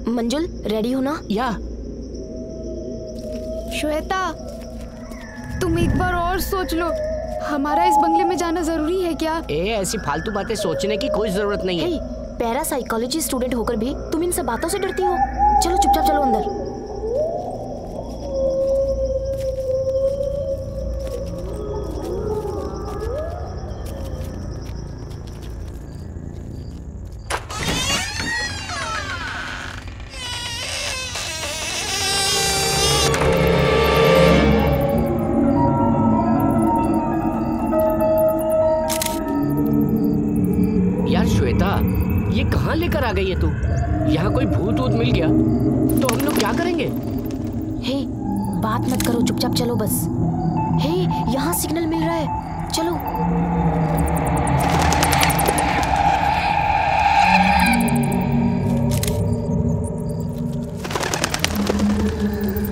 मंजुल ready हो ना? या श्वेता, तुम एक बार और सोच लो, हमारा इस बंगले में जाना जरूरी है क्या? ऐसी फालतू बातें सोचने की कोई जरूरत नहीं है। पैरा साइकोलॉजी स्टूडेंट होकर भी तुम इन सब बातों से डरती हो? चलो चुपचाप चलो अंदर। ये कहाँ लेकर आ गई है तू? यहाँ कोई भूत वूत मिल गया तो हम लोग क्या करेंगे? हे, बात मत करो, चुपचाप चलो बस। हे, यहाँ सिग्नल मिल रहा है, चलो।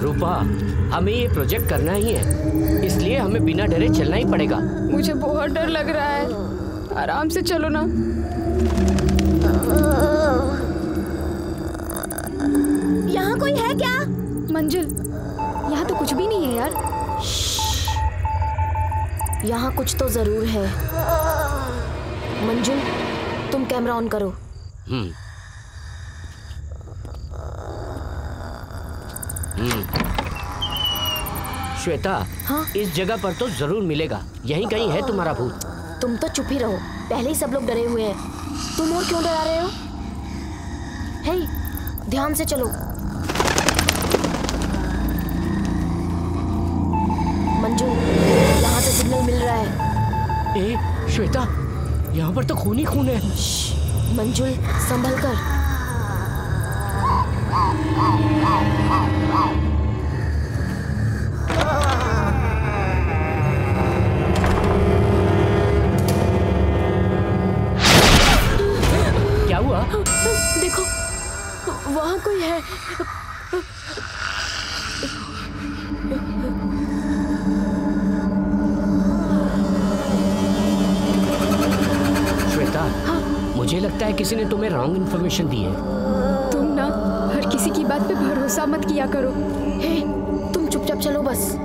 रूपा, हमें ये प्रोजेक्ट करना ही है, इसलिए हमें बिना डरे चलना ही पड़ेगा। मुझे बहुत डर लग रहा है, आराम से चलो ना। यहाँ कोई है क्या? मंजुल, यहाँ तो कुछ भी नहीं है यार। यहाँ कुछ तो जरूर है। मंजुल, तुम कैमरा ऑन करो। श्वेता, हाँ? इस जगह पर तो जरूर मिलेगा, यहीं कहीं है तुम्हारा भूत। तुम तो चुप ही रहो, पहले ही सब लोग डरे हुए हैं, तुम और क्यों डरा रहे हो? हे, ध्यान से चलो। मंजू, यहाँ से सिग्नल मिल रहा है। श्वेता, यहाँ पर तो खून ही खून है। मंजुल, संभल कर। क्या हुआ? देखो, वहाँ कोई है। श्वेता, हाँ? मुझे लगता है किसी ने तुम्हें रॉन्ग इन्फॉर्मेशन दी है। तुम ना हर किसी की बात पे भरोसा मत किया करो। हे, तुम चुपचाप चलो बस।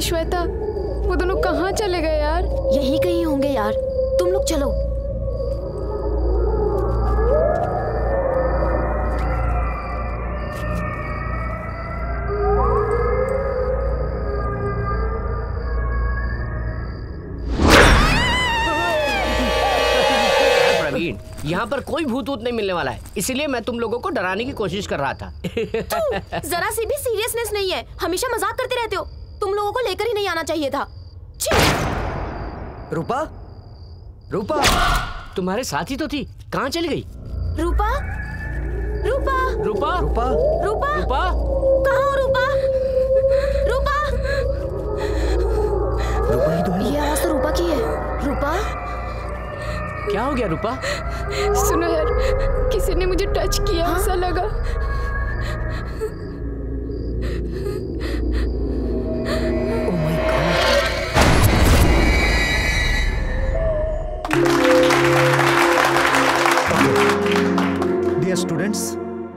श्वेता, वो दोनों कहाँ चले गए यार? यही कहीं होंगे यार, तुम लोग चलो। प्रवीण, यहाँ पर कोई भूत वूत नहीं मिलने वाला है, इसीलिए मैं तुम लोगों को डराने की कोशिश कर रहा था। जरा सी भी सीरियसनेस नहीं है, हमेशा मजाक करते रहते हो। तुम लोगों को लेकर ही नहीं आना चाहिए था। रूपा, रूपा, तुम्हारे साथ ही तो थी, कहाँ चली गई? रूपा, रूपा, रूपा, रूपा, रूपा, रूपा, कहाँ हो रूपा? रूपा, रूपा ही तो है। ये आवाज तो रूपा की है। रूपा, क्या हो गया रूपा? सुनो यार, किसी ने मुझे टच किया, हाँ? ऐसा लगा।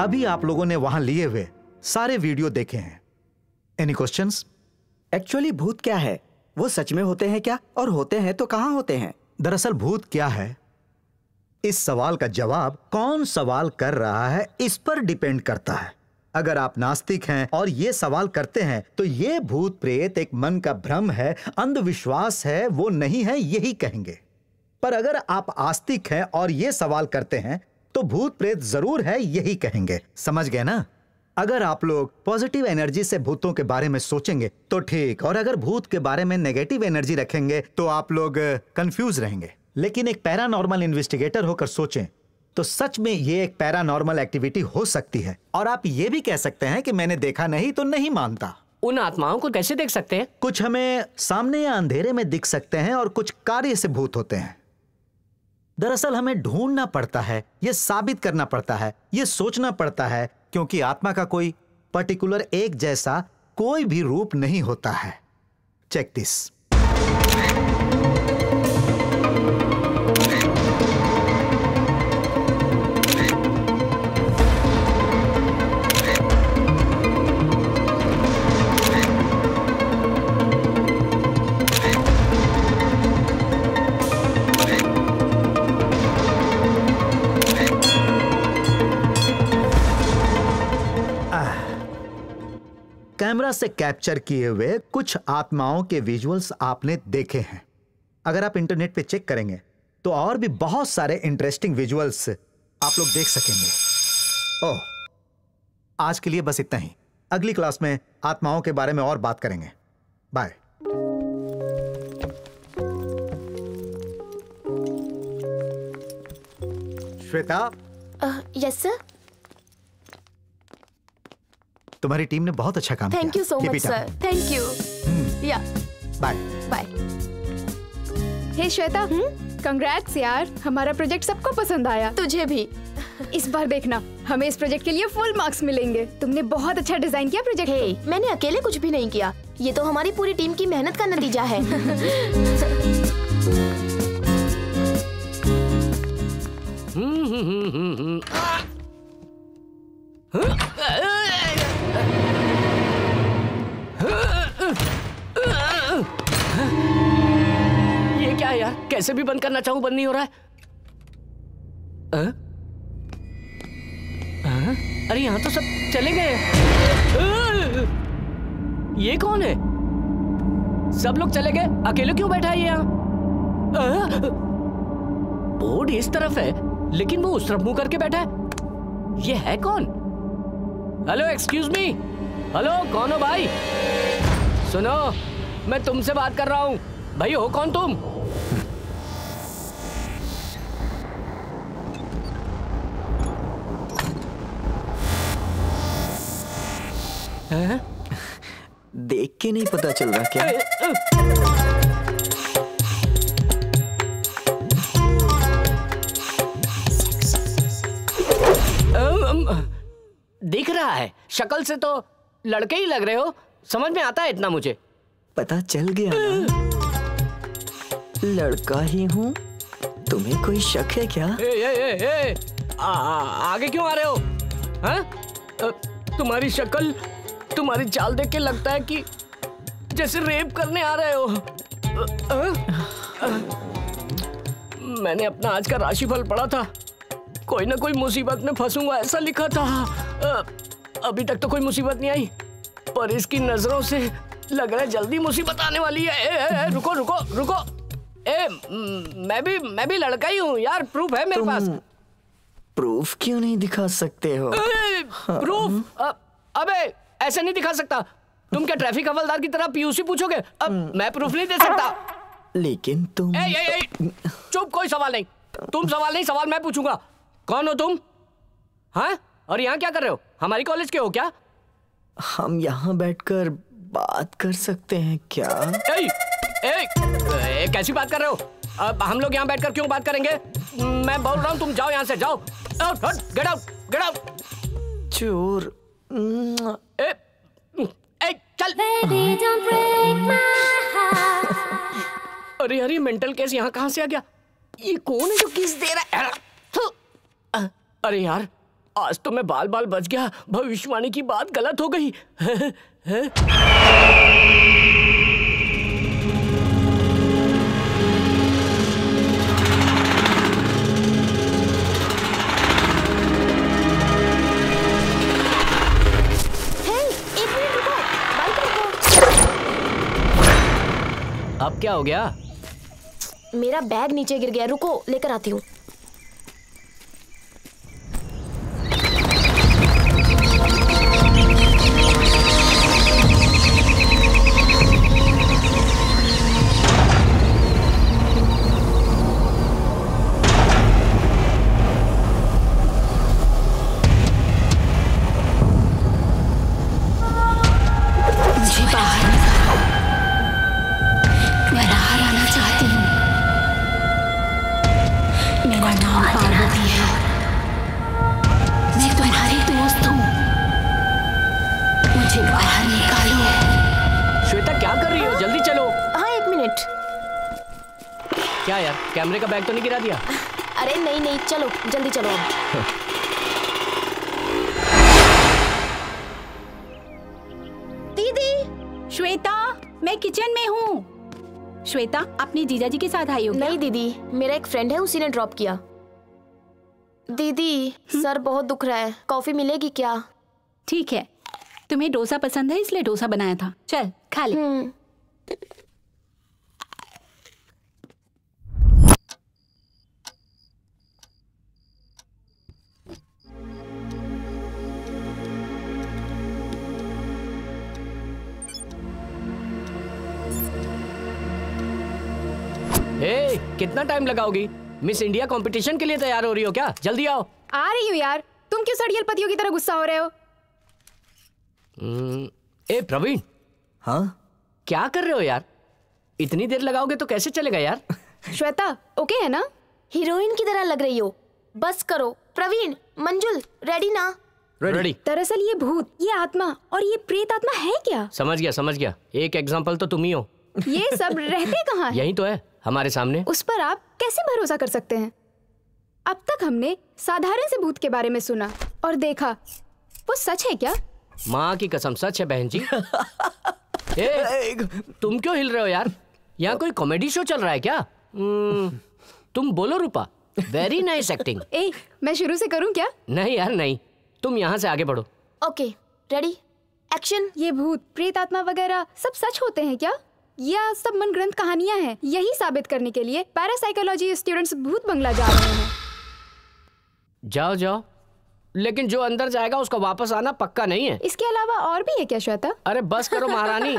अभी आप लोगों ने वहां लिए हुए सारे वीडियो देखे हैं। Any questions? एक्चुअली भूत क्या है? वो सच में होते हैं क्या? और होते हैं तो कहाँ होते हैं? दरअसल भूत क्या है, इस सवाल का जवाब कौन सवाल कर रहा है इस पर डिपेंड करता है। अगर आप नास्तिक हैं और ये सवाल करते हैं तो ये भूत प्रेत एक मन का भ्रम है, अंधविश्वास है, वो नहीं है, यही कहेंगे। पर अगर आप आस्तिक हैं और ये सवाल करते हैं तो भूत प्रेत जरूर है, यही कहेंगे। समझ गए ना? अगर आप लोग पॉजिटिव एनर्जी से भूतों के बारे में सोचेंगे तो ठीक, और अगर भूत के बारे में नेगेटिव एनर्जी रखेंगे तो आप लोग कंफ्यूज रहेंगे। लेकिन एक पैरानॉर्मल इन्वेस्टिगेटर होकर सोचें तो सच में ये एक पैरानॉर्मल एक्टिविटी हो सकती है। और आप ये भी कह सकते हैं कि मैंने देखा नहीं तो नहीं मानता। उन आत्माओं को कैसे देख सकते हैं? कुछ हमें सामने या अंधेरे में दिख सकते हैं और कुछ कार्य से भूत होते हैं। दरअसल हमें ढूंढना पड़ता है, ये साबित करना पड़ता है, ये सोचना पड़ता है, क्योंकि आत्मा का कोई पर्टिकुलर एक जैसा कोई भी रूप नहीं होता है। Check this. कैमरा से कैप्चर किए हुए कुछ आत्माओं के विजुअल्स आपने देखे हैं। अगर आप इंटरनेट पे चेक करेंगे तो और भी बहुत सारे इंटरेस्टिंग विजुअल्स आप लोग देख सकेंगे। ओह, आज के लिए बस इतना ही। अगली क्लास में आत्माओं के बारे में और बात करेंगे। बाय। श्वेता। Yes sir. तुम्हारी टीम ने बहुत अच्छा काम किया। Thank you so much sir. Thank you. या बाय बाय। हे श्वेता, कंग्रेट्स यार, हमारा प्रोजेक्ट सबको पसंद आया। तुझे भी। इस बार देखना, हमें इस प्रोजेक्ट के लिए फुल मार्क्स मिलेंगे। तुमने बहुत अच्छा डिजाइन किया प्रोजेक्ट को। मैंने अकेले कुछ भी नहीं किया, ये तो हमारी पूरी टीम की मेहनत का नतीजा है। ये क्या है यार? कैसे भी बंद करना चाहूं बंद नहीं हो रहा है। अरे यहाँ तो सब चले गए। ये कौन है? सब लोग चले गए, अकेले क्यों बैठा है ये यहाँ? बोर्ड इस तरफ है लेकिन वो उस तरफ मुंह करके बैठा है। ये है कौन? Hello, excuse me. हेलो, कौन हो भाई? सुनो, मैं तुमसे बात कर रहा हूँ। भाई हो कौन तुम? देख के नहीं पता चल रहा क्या? दिख रहा है, शक्ल से तो लड़के ही लग रहे हो। समझ में आता है इतना मुझे। पता चल गया ना? लड़का ही हूँ। तुम्हें कोई शक है क्या? आगे क्यों आ रहे हो? हाँ? तुम्हारी शक्ल, तुम्हारी चाल देख के लगता है कि जैसे रेप करने आ रहे हो। मैंने अपना आज का राशिफल पढ़ा था, कोई ना कोई मुसीबत में फंसूंगा ऐसा लिखा था। अभी तक तो कोई मुसीबत नहीं आई, पर इसकी नजरों से लग रहा है जल्दी मुसीबत आने वाली है। रुको रुको रुको। मैं भी लड़का ही हूँ यार, प्रूफ है मेरे पास। प्रूफ क्यों नहीं दिखा सकते हो? प्रूफ? अबे ऐसे नहीं दिखा सकता। तुम क्या ट्रैफिक हवलदार की तरह पीयूसी पूछोगे? अब मैं प्रूफ नहीं दे सकता। लेकिन तुम चुप, कोई सवाल नहीं। तुम सवाल नहीं, सवाल मैं पूछूंगा। कौन हो तुम? हाँ? और यहाँ क्या कर रहे हो? हमारी कॉलेज के हो क्या? हम यहाँ बैठकर बात कर सकते हैं क्या? कैसी बात कर रहे हो? अब हम लोग यहाँ बैठकर क्यों बात करेंगे? मैं बोल रहा हूँ तुम जाओ यहाँ से, जाओ। Get out, get out. चोर। चल। अरे यार, ये मेंटल केस यहाँ कहाँ से आ गया? ये कौन है जो किस दे रहा है? अरे यार, आज तो मैं बाल बाल बच गया। भविष्यवाणी की बात गलत हो गई। अब क्या हो गया? मेरा बैग नीचे गिर गया, रुको लेकर आती हूँ। क्या यार, कैमरे का बैग तो नहीं गिरा दिया? अरे नहीं नहीं, चलो जल्दी चलो अब। दीदी, श्वेता, मैं किचन में हूँ। श्वेता, अपने जीजाजी के साथ आई हो क्या? नहीं दीदी, मेरा एक फ्रेंड है, उसी ने ड्रॉप किया। दीदी सर बहुत दुख रहा है, कॉफी मिलेगी क्या? ठीक है, तुम्हें डोसा पसंद है इसलिए डोसा बनाया था, चल खा ले। हे, कितना टाइम लगाओगी? मिस इंडिया कंपटीशन के लिए तैयार हो रही हो क्या? जल्दी आओ। आ रही हूँ यार, तुम क्यों सड़ियल पतियों की तरह गुस्सा हो रहे हो? ए प्रवीण। हाँ? क्या कर रहे हो यार? इतनी देर लगाओगे तो कैसे चलेगा यार? श्वेता, ओके है ना? हीरोइन की तरह लग रही हो, बस करो। प्रवीण, मंजुल, रेडी ना? रेडी। दरअसल ये भूत, ये आत्मा और ये प्रेत आत्मा है क्या? समझ गया। एक एग्जाम्पल तो तुम ही हो। ये सब रहते कहाँ हैं? यही तो है, हमारे सामने। उस पर आप कैसे भरोसा कर सकते हैं? अब तक हमने साधारण से भूत के बारे में सुना और देखा, वो सच है क्या? माँ की कसम सच है बहन जी। तुम क्यों हिल रहे हो यार? यहाँ कोई कॉमेडी शो चल रहा है क्या? तुम बोलो रूपा, वेरी नाइस एक्टिंग। मैं शुरू से करूँ क्या? नहीं यार नहीं, तुम यहाँ से आगे बढ़ो। Okay, ready, action. ये भूत, प्रेत आत्मा वगैरह सब सच होते हैं क्या? या सब मन ग्रंथ कहानियां हैं? यही साबित करने के लिए पैरासाइकोलॉजी स्टूडेंट्स भूत बंगला जा रहे हैं। जाओ, लेकिन जो अंदर जाएगा उसका वापस आना पक्का नहीं है। इसके अलावा और भी है क्या श्वेता? अरे बस करो महारानी।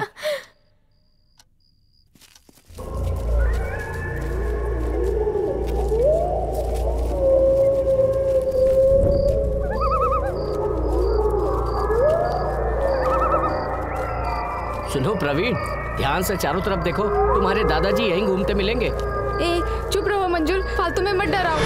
सुनो प्रवीण, ध्यान से चारों तरफ देखो, तुम्हारे दादाजी यहीं घूमते मिलेंगे। चुप रहो मंजुल, फालतू में मत डराओ।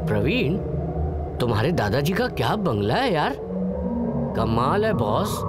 प्रवीण, तुम्हारे दादाजी का क्या बंगला है यार, कमाल है बॉस।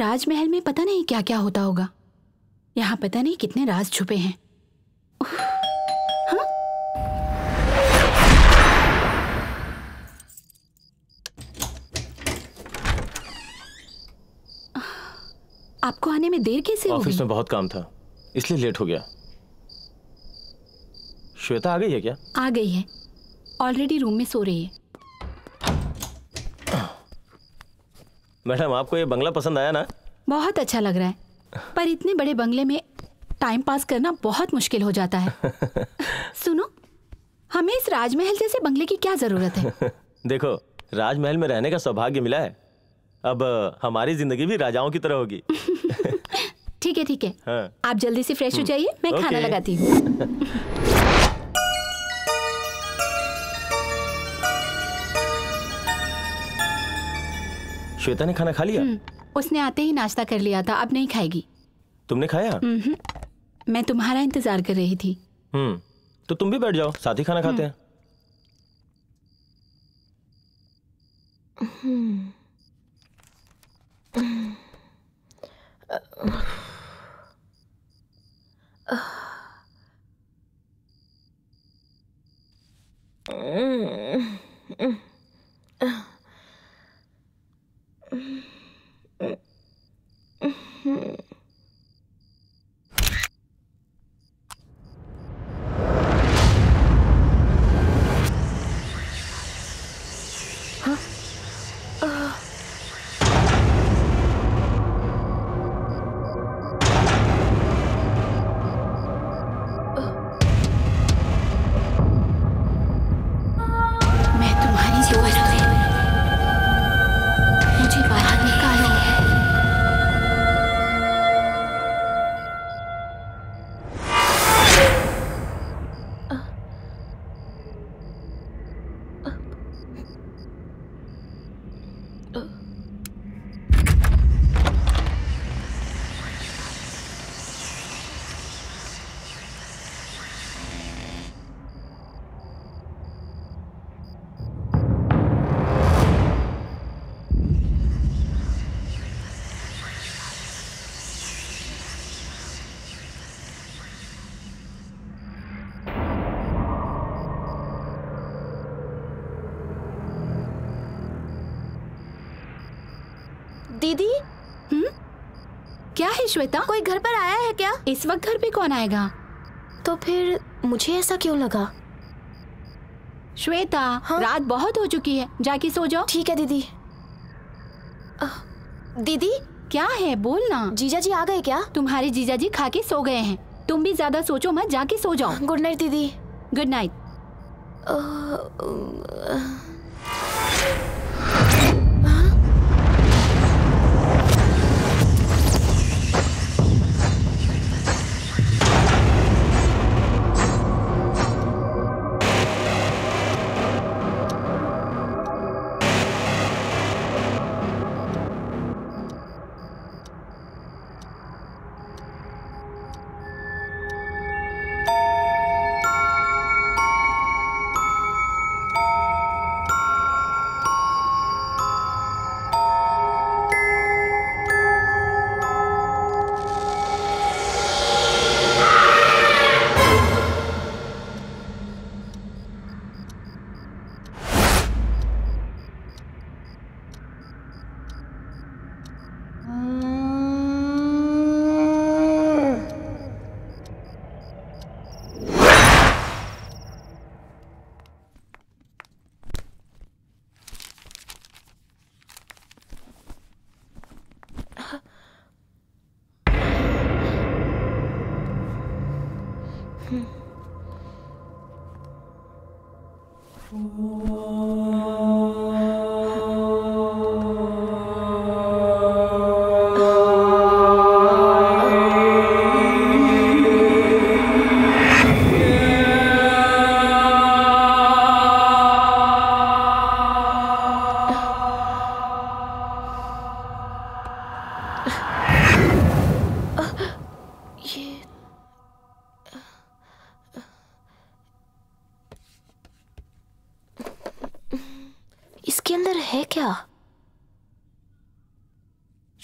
राजमहल में पता नहीं क्या क्या होता होगा। यहाँ पता नहीं कितने राज छुपे हैं। हाँ? आपको आने में देर कैसे हो गई? ऑफिस में बहुत काम था इसलिए लेट हो गया। श्वेता आ गई है क्या? आ गई है, ऑलरेडी रूम में सो रही है। मैडम आपको ये बंगला पसंद आया ना? बहुत अच्छा लग रहा है, पर इतने बड़े बंगले में टाइम पास करना बहुत मुश्किल हो जाता है। सुनो, हमें इस राजमहल जैसे बंगले की क्या जरूरत है? देखो, राजमहल में रहने का सौभाग्य मिला है, अब हमारी जिंदगी भी राजाओं की तरह होगी। ठीक है ठीक है, हाँ। आप जल्दी से फ्रेश हो जाइए, मैं खाना ओके। लगाती हूँ। श्वेता ने खाना खा लिया? उसने आते ही नाश्ता कर लिया था, अब नहीं खाएगी। तुमने खाया? मैं तुम्हारा इंतजार कर रही थी। तो तुम भी बैठ जाओ, साथ ही खाना खाते हैं। मैं तुम्हारी दोस्त हूँ, मुझे बाहर निकालो। दीदी, क्या है श्वेता? कोई घर पर आया है क्या? इस वक्त घर पे कौन आएगा? तो फिर मुझे ऐसा क्यों लगा? श्वेता, हाँ? रात बहुत हो चुकी है, जाके सो जाओ। ठीक है दीदी। दीदी, क्या है, बोल ना। जीजा जी आ गए क्या? तुम्हारे जीजा जी खा के सो गए हैं, तुम भी ज्यादा सोचो मत, जाके सो जाओ। गुड नाइट दीदी। Good night.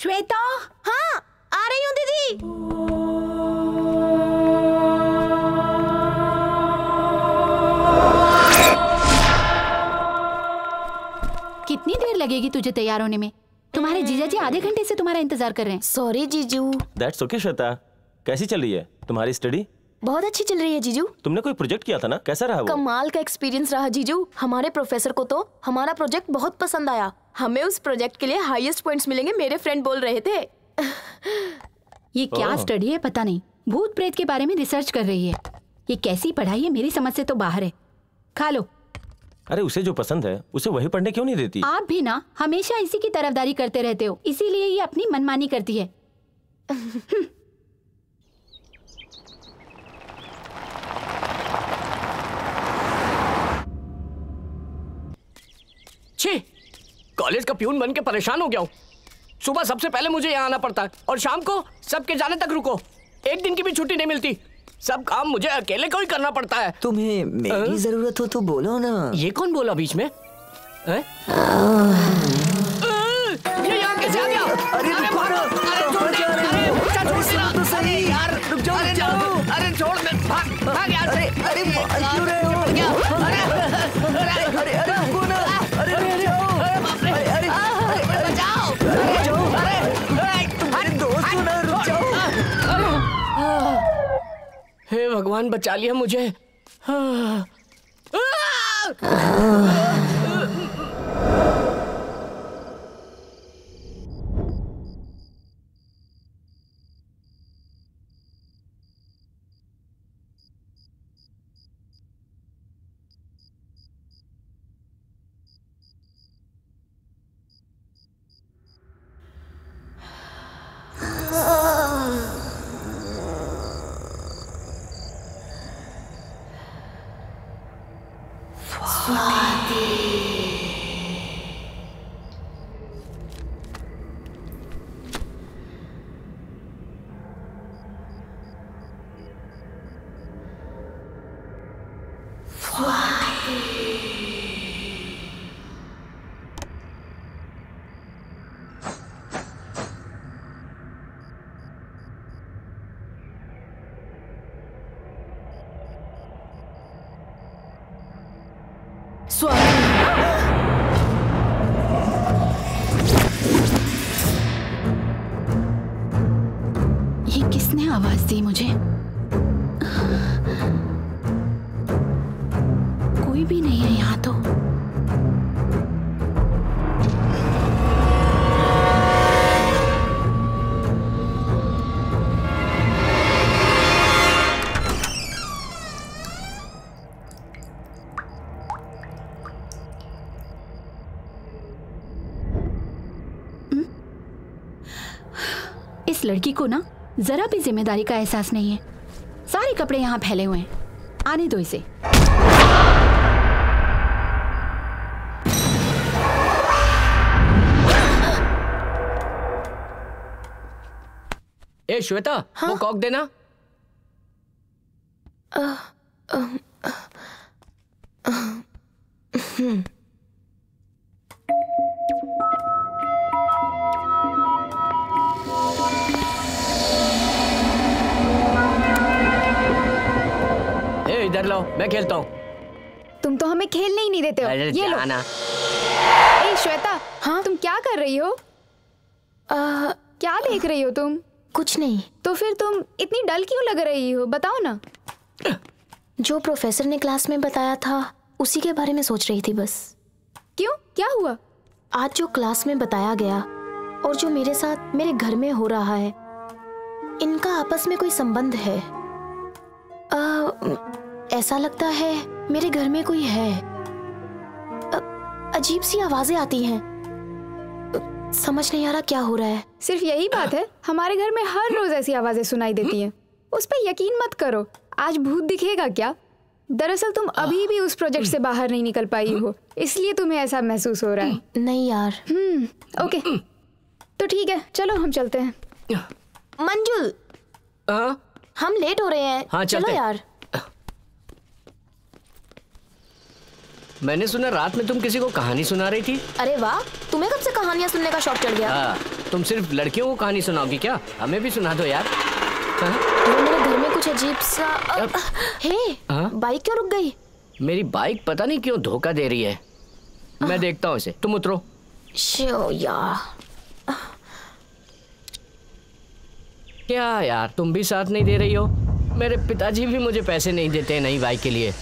श्वेता, हाँ आ रही हूँ दीदी। कितनी देर लगेगी तुझे तैयार होने में? तुम्हारे जीजा जी आधे घंटे से तुम्हारा इंतजार कर रहे हैं। सॉरी जीजू। That's okay Shweta. कैसी चल रही है तुम्हारी स्टडी? बहुत अच्छी चल रही है जीजू। तुमने कोई प्रोजेक्ट किया था ना, कैसा रहा वो? कमाल का एक्सपीरियंस रहा जीजू। हमारे प्रोफेसर को तो हमारा प्रोजेक्ट बहुत पसंद आया। हमें उस प्रोजेक्ट के लिए हाईएस्ट पॉइंट्स मिलेंगे, मेरे फ्रेंड बोल रहे थे। ये क्या स्टडी है पता नहीं, भूत प्रेत के बारे में रिसर्च कर रही है। ये कैसी पढ़ाई है, मेरी समझ से तो बाहर है। खा लो। अरे उसे जो पसंद है उसे वही पढ़ने क्यों नहीं देती? आप भी ना हमेशा इसी की तरफदारी करते रहते हो, इसीलिए ये अपनी मनमानी करती है। छी, कॉलेज का प्यून बन के परेशान हो गया हूँ। सुबह सबसे पहले मुझे यहाँ आना पड़ता है और शाम को सबके जाने तक रुको। एक दिन की भी छुट्टी नहीं मिलती। सब काम मुझे अकेले को ही करना पड़ता है। तुम्हें मेरी जरूरत हो तो बोलो ना। ये कौन बोला बीच में? ये यहाँ कैसे आ गया? अरे छोड़ दे, अरे बच्चा छोड़ देना। तो सही यार, रुक जाओ, रुक जाओ। अरे छोड़ दे, भाग यार। अरे क्यों रहे हो? अरे रुको ना। अरे जाओ। अरे बचाओ। तुम्हारे दोस्त हो ना, रुक जाओ। हे भगवान, बचा लिया मुझे। ये किसने आवाज दी मुझे? कोई भी नहीं है यहाँ तो। इस लड़की को ना जरा भी जिम्मेदारी का एहसास नहीं है। सारे कपड़े यहाँ फैले हुए हैं, आने दो इसे। ए श्वेता, हाँ? वो कॉक देना। इधर लो, मैं खेलता हूँ। तुम तो हमें खेलने ही नहीं देते हो। ये लो। ए श्वेता, हाँ तुम क्या कर रही हो? क्या देख रही हो तुम? कुछ नहीं। तो फिर तुम इतनी डल क्यों लग रही हो, बताओ ना। जो प्रोफेसर ने क्लास में बताया था उसी के बारे में सोच रही थी बस। क्यों, क्या हुआ? आज जो क्लास में बताया गया और जो मेरे साथ मेरे घर में हो रहा है, इनका आपस में कोई संबंध है। ऐसा लगता है मेरे घर में कोई है। अजीब सी आवाजें आती हैं। समझ नहीं आ रहा क्या हो रहा है। सिर्फ यही बात है, हमारे घर में हर रोज ऐसी आवाजें सुनाई देती हैं। उस पर यकीन मत करो। आज भूत दिखेगा क्या? दरअसल तुम अभी भी उस प्रोजेक्ट से बाहर नहीं निकल पाई हो, इसलिए तुम्हें ऐसा महसूस हो रहा है। नहीं यार। ओके, तो ठीक है, चलो हम चलते हैं। मंजुल, हम लेट हो रहे हैं। हाँ, चलो यार। मैंने सुना रात में तुम किसी को कहानी सुना रही थी। अरे वाह, तुम्हें कब से कहानियां सुनने का शौक चढ़ गया? तुम सिर्फ लड़कियों को कहानी सुनाओगी क्या? हमें भी सुना दो यार। वो मेरे घर में कुछ अजीब सा हे बाइक क्यों रुक गई? मेरी बाइक पता नहीं क्यों धोखा दे रही है। मैं देखता हूँ इसे, तुम उतरो। शो यार। क्या यार, तुम भी साथ नहीं दे रही हो? मेरे पिताजी भी मुझे पैसे नहीं देते नई बाइक के लिए।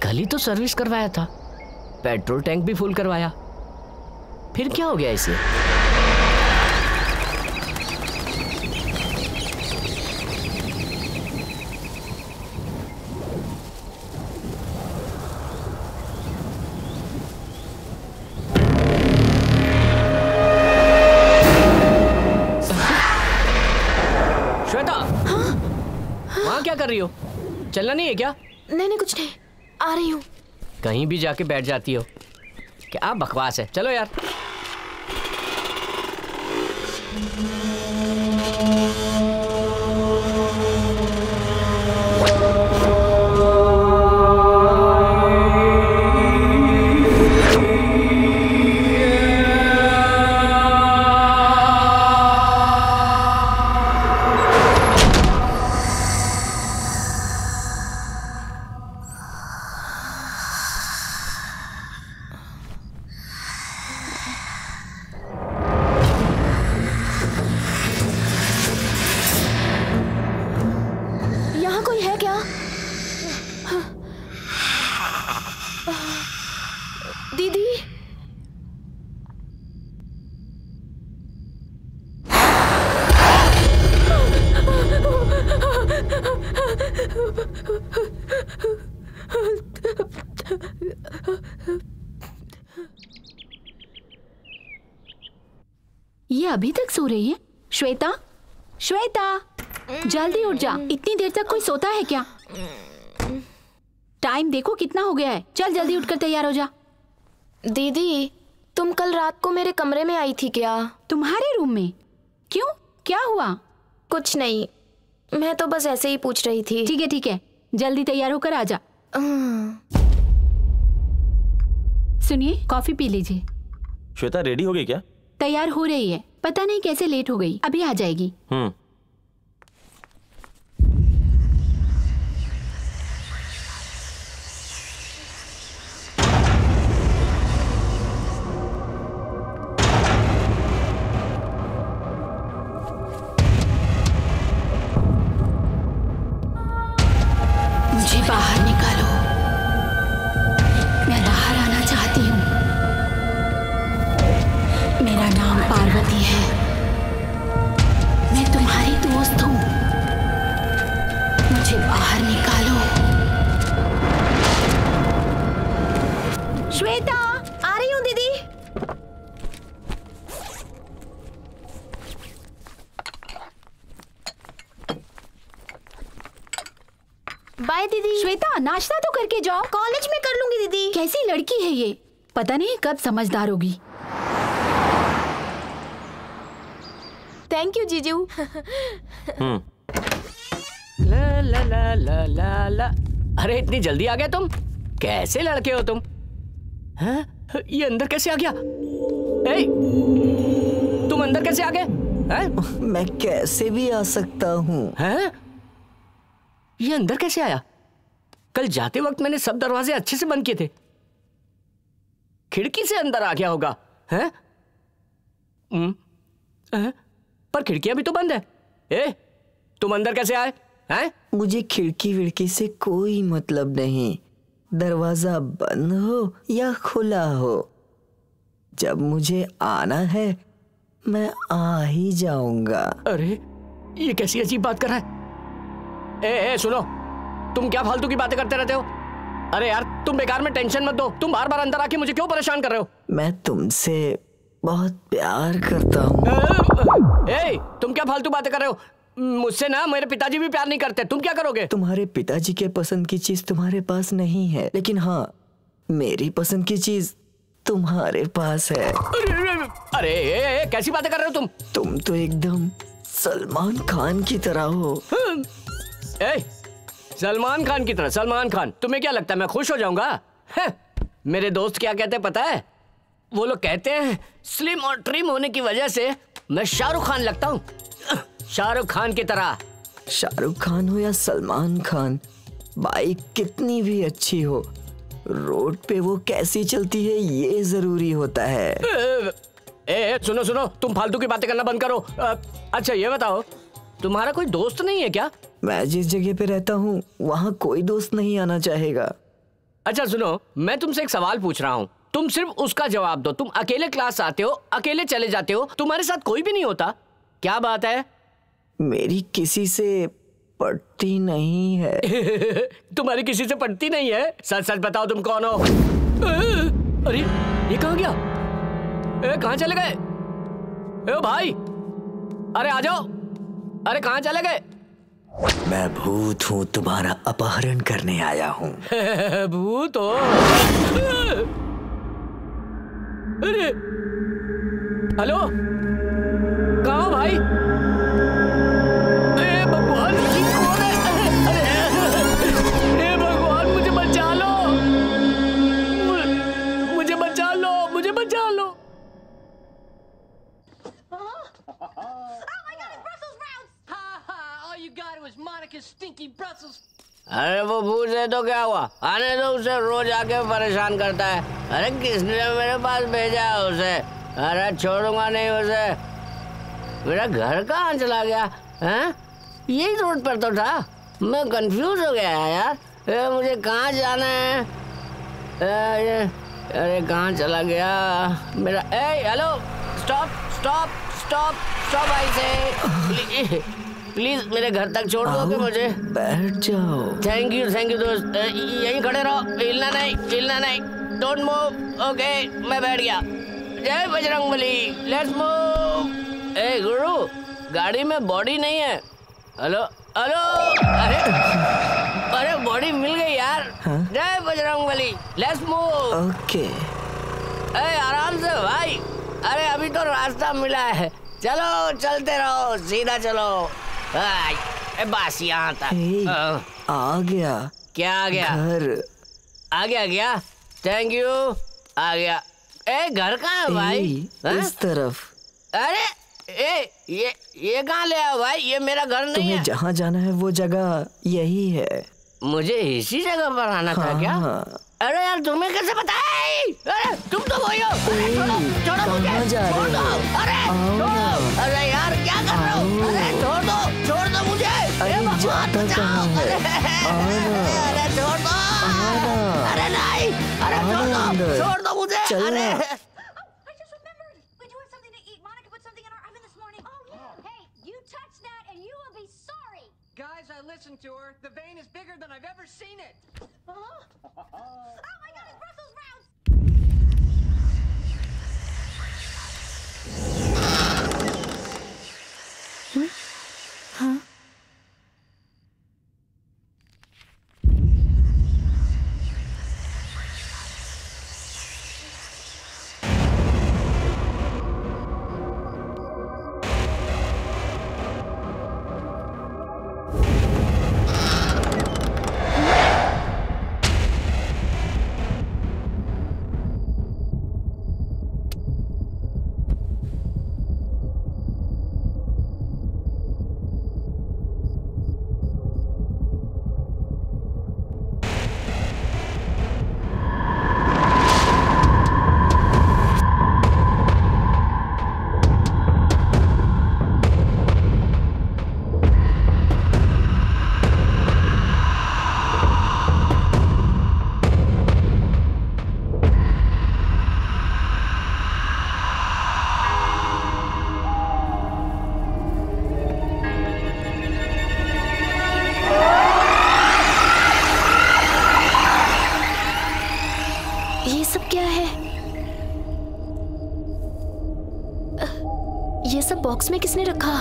कल ही तो सर्विस करवाया था, पेट्रोल टैंक भी फुल करवाया, फिर क्या हो गया इसे? श्वेता, वहां क्या कर रही हो? चलना नहीं है क्या? नहीं कुछ नहीं, आ रही हूँ। कहीं भी जाके बैठ जाती हो, क्या बकवास है। चलो यार। दीदी, ये अभी तक सो रही है? श्वेता, श्वेता, जल्दी उठ जा। इतनी देर तक कोई सोता है क्या? टाइम देखो कितना हो गया है। चल जल्दी उठकर तैयार हो जा। दीदी, तुम कल रात को मेरे कमरे में आई थी क्या? तुम्हारे रूम में? क्यों, क्या हुआ? कुछ नहीं, मैं तो बस ऐसे ही पूछ रही थी। ठीक है, जल्दी तैयार होकर आ जा। सुनिए, कॉफी पी लीजिए। श्वेता रेडी हो गई क्या? तैयार हो रही है, पता नहीं कैसे लेट हो गई, अभी आ जाएगी। मुझे बाहर निकालो, मैं बाहर आना चाहती हूँ। मेरा नाम पार्वती है, मैं तुम्हारी दोस्त हूँ। मुझे बाहर निकालो। श्वेता, आ रही हूँ दीदी। बाय दीदी। श्वेता, नाश्ता तो करके जाओ। कॉलेज में कर लूंगी दीदी। कैसी लड़की है ये, पता नहीं कब समझदार होगी। थैंक यू जीजू। ला ला ला ला ला ला। अरे इतनी जल्दी आ गए तुम? कैसे लड़के हो तुम? हैं? ये अंदर कैसे आ गया? ए, तुम अंदर कैसे आ गए? हैं? मैं कैसे भी आ सकता हूँ। हैं? ये अंदर कैसे आया? कल जाते वक्त मैंने सब दरवाजे अच्छे से बंद किए थे। खिड़की से अंदर आ गया होगा। हैं? पर खिड़कियां भी तो बंद है। ए, तुम अंदर कैसे आए? हैं? मुझे खिड़की विड़की से कोई मतलब नहीं। दरवाजा बंद हो या खुला हो, जब मुझे आना है मैं आ ही जाऊंगा। अरे ये कैसी अजीब बात कर रहा है? ए सुनो, तुम क्या फालतू की बातें करते रहते हो? अरे यार, तुम बेकार में टेंशन मत दो। तुम बार बार अंदर आके मुझे क्यों परेशान कर रहे हो? मैं तुमसे बहुत प्यार करता हूँ। ए, तुम क्या फालतू बातें कर रहे हो? मुझसे ना मेरे पिताजी भी प्यार नहीं करते। तुम क्या करोगे? तुम्हारे पिताजी के पसंद की चीज तुम्हारे पास नहीं है, लेकिन हाँ, मेरी पसंद की चीज तुम्हारे पास है। अरे कैसी बातें कर रहे हो तुम तो एकदम सलमान खान की तरह हो। सलमान खान की तरह? सलमान खान, तुम्हें क्या लगता है मैं खुश हो जाऊंगा? मेरे दोस्त क्या कहते हैं पता है? वो लोग कहते हैं स्लिम और ट्रिम होने की वजह से मैं शाहरुख खान लगता हूँ, शाहरुख खान की तरह। शाहरुख खान हो या सलमान खान, बाइक कितनी भी अच्छी हो, रोड पे वो कैसी चलती है ये जरूरी होता है। सुनो सुनो, तुम फालतू की बातें करना बंद करो। अच्छा ये बताओ, तुम्हारा कोई दोस्त नहीं है क्या? मैं जिस जगह पे रहता हूँ वहाँ कोई दोस्त नहीं आना चाहेगा। अच्छा सुनो, मैं तुमसे एक सवाल पूछ रहा हूँ, तुम सिर्फ उसका जवाब दो। तुम अकेले क्लास आते हो, अकेले चले जाते हो, तुम्हारे साथ कोई भी नहीं होता, क्या बात है? मेरी किसी से पड़ती नहीं है। तुम्हारी किसी से पड़ती नहीं है? सच सच बताओ तुम कौन हो? अरे ये कहाँ गया? कहाँ चले गए? भाई अरे आ जाओ। अरे कहाँ चले गए? मैं भूत हूँ, तुम्हारा अपहरण करने आया हूँ। भूत हो? अरे हेलो, कहाँ हो भाई? भगवान जी कौन है? अरे भगवान मुझे बचा लो, मुझे बचा लो, मुझे बचा लो। अरे वो भूत है तो क्या हुआ? आने दो उसे, रोज आके परेशान करता है। अरे किसने मेरे पास भेजा है उसे? अरे छोड़ूंगा नहीं उसे। मेरा घर कहाँ चला गया? हैं? यही रोड पर तो था, मैं कंफ्यूज हो गया यार। मुझे कहाँ जाना है? अरे कहाँ चला गया मेरा? Hello, stop stop stop stop, I say please मेरे घर तक छोड़ दोगे मुझे? बैठ जाओ। थैंक यू दोस्त, यहीं खड़े रहो, हिलना नहीं, हिलना नहीं, डोंट मूव। ओके मैं बैठ गया। जय बजरंगबली, लेट्स मूव। गुरु, गाड़ी में बॉडी नहीं है। हेलो हेलो, अरे बॉडी मिल गई यार। जय बजरंगबली, लेट्स मूव। ओके आराम से भाई, अरे अभी तो रास्ता मिला है, चलो चलते रहो, सीधा चलो। बस यहाँ तक। आ गया। क्या आ गया? घर आ गया क्या? थैंक यू, आ गया। घर कहाँ है भाई? इस तरफ। अरे ये कहाँ ले आया भाई? ये मेरा घर नहीं है। तुम्हें जहाँ जाना है वो जगह यही है। मुझे इसी जगह पर आना था क्या? अरे यार तुम्हें कैसे पता है? अरे तुम तो वही हो। छोड़ो मुझे, छोड़ दो। अरे छोड़ो, अरे यार क्या कर रहे हो? अरे छोड़ दो मुझे। अरे जाता कहाँ है? अरे छोड़ दो। अरे नहीं, अरे छोड़ दो मुझे। चल Guys, I listened to her. The vein is bigger than I've ever seen it. Oh my God, it's Brussels sprouts! ये सब बॉक्स में किसने रखा?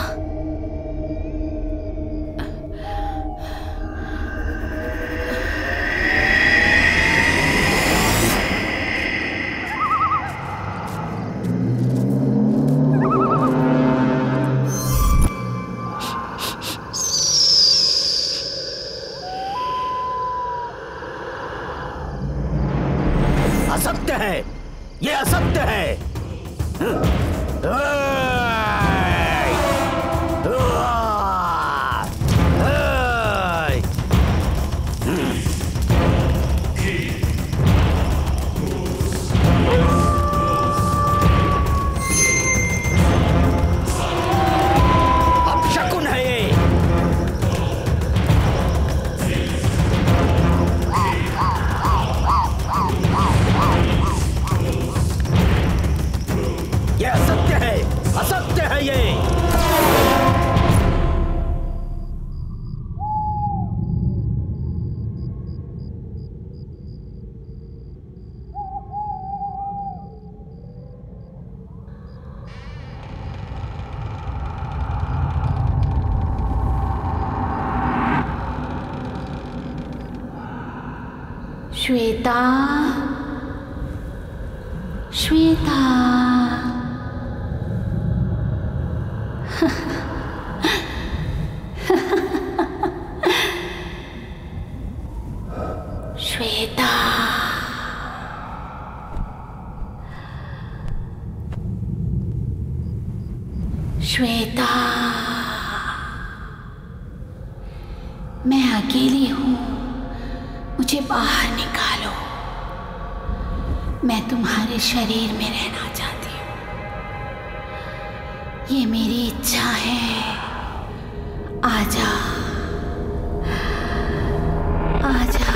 श्वेता, श्वेता। श्वेता, श्वेता, मैं अकेली हूँ, मुझे बाहर निकालो। मैं तुम्हारे शरीर में रहना चाहती हूँ, ये मेरी इच्छा है। आजा, आजा।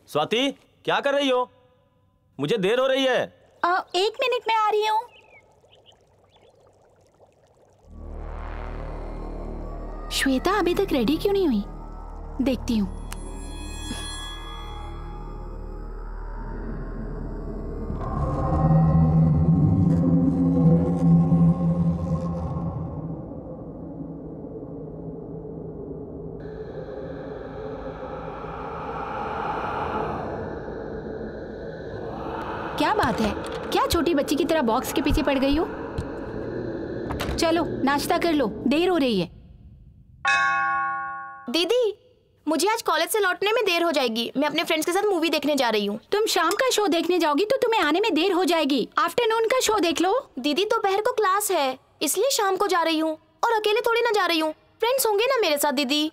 स्वाति, क्या कर रही हो? मुझे देर हो रही है। 1 मिनट में आ रही हूँ। श्वेता अभी तक रेडी क्यों नहीं हुई? देखती हूँ। क्या बात है, क्या छोटी बच्ची की तरह बॉक्स के पीछे पड़ गई हो? चलो नाश्ता कर लो, देर हो रही है। दीदी, मुझे आज कॉलेज से लौटने में देर हो जाएगी। मैं अपने फ्रेंड्स के साथ मूवी देखने जा रही हूँ। तुम शाम का शो देखने जाओगी तो तुम्हें आने में देर हो जाएगी। आफ्टरनून का शो देख लो। दीदी, दोपहर को क्लास है, इसलिए शाम को जा रही हूँ। और अकेले थोड़ी ना जा रही हूँ, फ्रेंड्स होंगे ना मेरे साथ। दीदी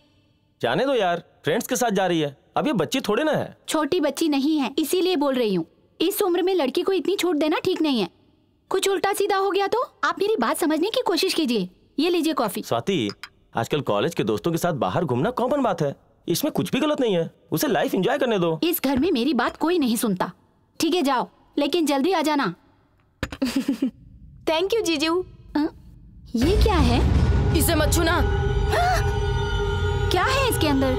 जाने दो यार, फ्रेंड्स के साथ जा रही है। अब ये बच्ची थोड़ी ना है। छोटी बच्ची नहीं है, इसीलिए बोल रही हूँ। इस उम्र में लड़की को इतनी छूट देना ठीक नहीं है। कुछ उल्टा सीधा हो गया तो आप मेरी बात समझने की कोशिश कीजिए। ये लीजिए कॉफी। स्वाति, आजकल कॉलेज के दोस्तों के साथ बाहर घूमना कॉमन बात है, इसमें कुछ भी गलत नहीं है। उसे लाइफ एंजॉय करने दो। इस घर में मेरी बात कोई नहीं सुनता। ठीक है, जाओ, लेकिन जल्दी आ जाना। थैंक यू जीजू। ये क्या है? इसे मत छूना। क्या है इसके अंदर?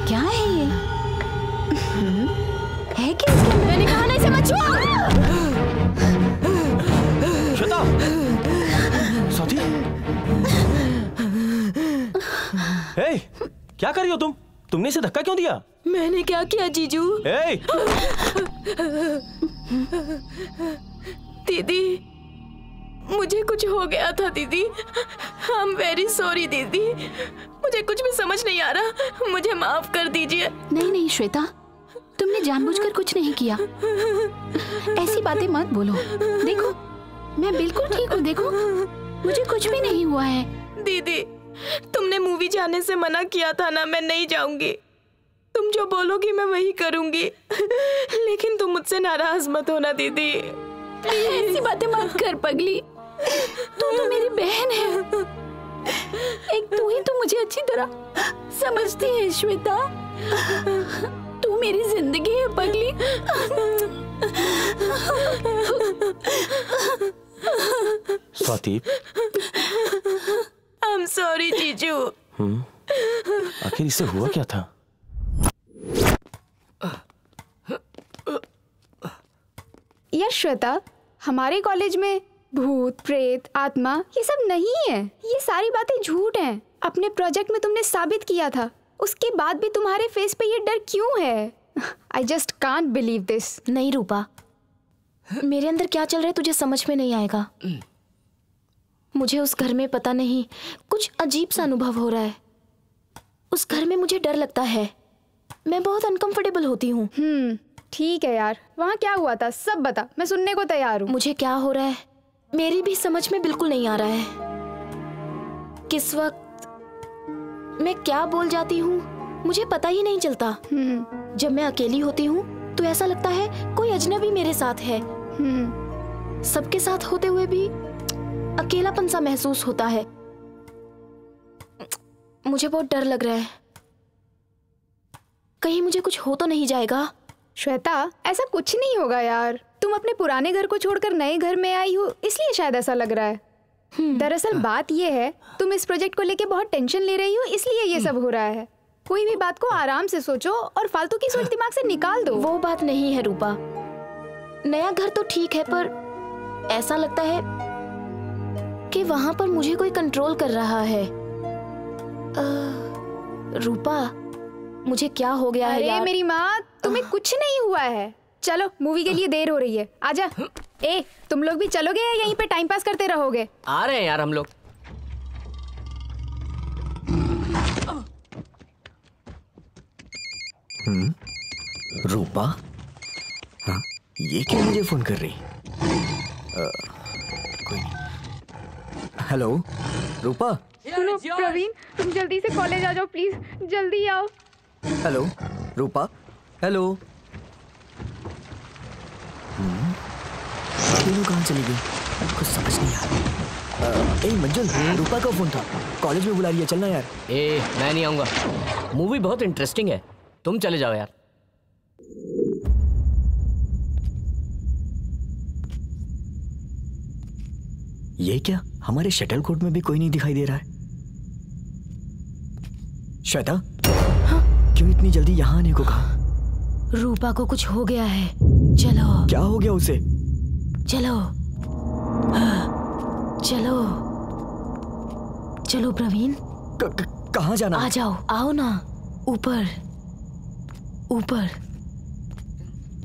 क्या है ये? है क्या इसके अंदर? मैंने कहा ना इसे मत छुओ। श्वेता, स्वाति, हे, क्या कर रही हो तुम? तुमने इसे धक्का क्यों दिया? मैंने क्या किया जीजू? दीदी, मुझे कुछ हो गया था दीदी। आई एम वेरी सॉरी दीदी, मुझे कुछ भी समझ नहीं आ रहा, मुझे माफ कर दीजिए। नहीं नहीं श्वेता, तुमने जानबूझकर कुछ नहीं किया। ऐसी बातें मत बोलो। देखो, मैं बिल्कुल ठीक हूँ। देखो, मुझे कुछ भी नहीं हुआ है। दीदी, तुमने मूवी जाने से मना किया था ना, मैं नहीं जाऊंगी। तुम जो बोलोगी मैं वही करूंगी, लेकिन तुम मुझसे नाराज मत होना दीदी। ऐसी बातें मत कर पगली, तू तो मेरी बहन है। एक तू ही तो मुझे अच्छी तरह समझती है श्वेता। तू मेरी जिंदगी है पगली। स्वाति, I'm sorry जीजू। आखिर इससे हुआ क्या था? यार श्वेता, हमारे कॉलेज में भूत, प्रेत, आत्मा ये सब नहीं है। ये सारी बातें झूठ हैं। अपने प्रोजेक्ट में तुमने साबित किया था, उसके बाद भी तुम्हारे फेस पे ये डर क्यों है? I just can't believe this। नहीं रूपा, मेरे अंदर क्या चल रहा है तुझे समझ में नहीं आएगा। मुझे उस घर में पता नहीं कुछ अजीब सा अनुभव हो रहा है। उस घर में मुझे डर लगता है, मैं बहुत अनकंफर्टेबल होती हूँ। ठीक है यार, वहाँ क्या हुआ था सब बता, मैं सुनने को तैयार हूँ। मुझे क्या हो रहा है मेरी भी समझ में बिल्कुल नहीं आ रहा है। किस वक्त मैं क्या बोल जाती हूँ मुझे पता ही नहीं चलता। जब मैं अकेली होती हूँ तो ऐसा लगता है कोई अजनबी मेरे साथ है। सबके साथ होते हुए भी अकेलापन सा महसूस होता है। मुझे बहुत डर लग रहा है, कहीं मुझे कुछ हो तो नहीं जाएगा। श्वेता, ऐसा कुछ नहीं होगा यार। तुम अपने पुराने घर को छोड़कर नए घर में आई हो, इसलिए शायद ऐसा लग रहा है। दरअसल बात ये है, तुम इस प्रोजेक्ट को लेके बहुत टेंशन ले रही हो, इसलिए ये सब हो रहा है। कोई भी बात को आराम से सोचो और फालतू की सोच दिमाग से निकाल दो। वो बात नहीं है रूपा, नया घर तो ठीक है पर ऐसा लगता है कि वहां पर मुझे कोई कंट्रोल कर रहा है। रूपा, मुझे क्या हो गया है यार? अरे मेरी माँ, तुम्हें कुछ नहीं हुआ है। चलो, मूवी के लिए देर हो रही है, आजा। ए, तुम लोग भी चलोगे या यहीं पे टाइम पास करते रहोगे? आ रहे हैं यार हम लोग। रूपा? हाँ, ये क्यों मुझे फोन कर रही? कोई नहीं। हेलो रूपा? सुनो प्रवीण, तुम जल्दी से कॉलेज आ जाओ प्लीज, जल्दी आओ। हेलो रूपा? हेलो? तीनों कहाँ चली गई? कुछ समझ नहीं आ रहा। ए मंजुल, रूपा का फोन था, कॉलेज में बुला रही है, चलना यार। ए, मैं नहीं आऊंगा, मूवी बहुत इंटरेस्टिंग है, तुम चले जाओ यार। ये क्या, हमारे शटल कोर्ट में भी कोई नहीं दिखाई दे रहा है। श्वेता, क्यों इतनी जल्दी यहाँ आने को कहा? रूपा को कुछ हो गया है, चलो। क्या हो गया उसे? चलो चलो चलो प्रवीण। कहाँ जाना? आ जाओ, आओ ना, ऊपर ऊपर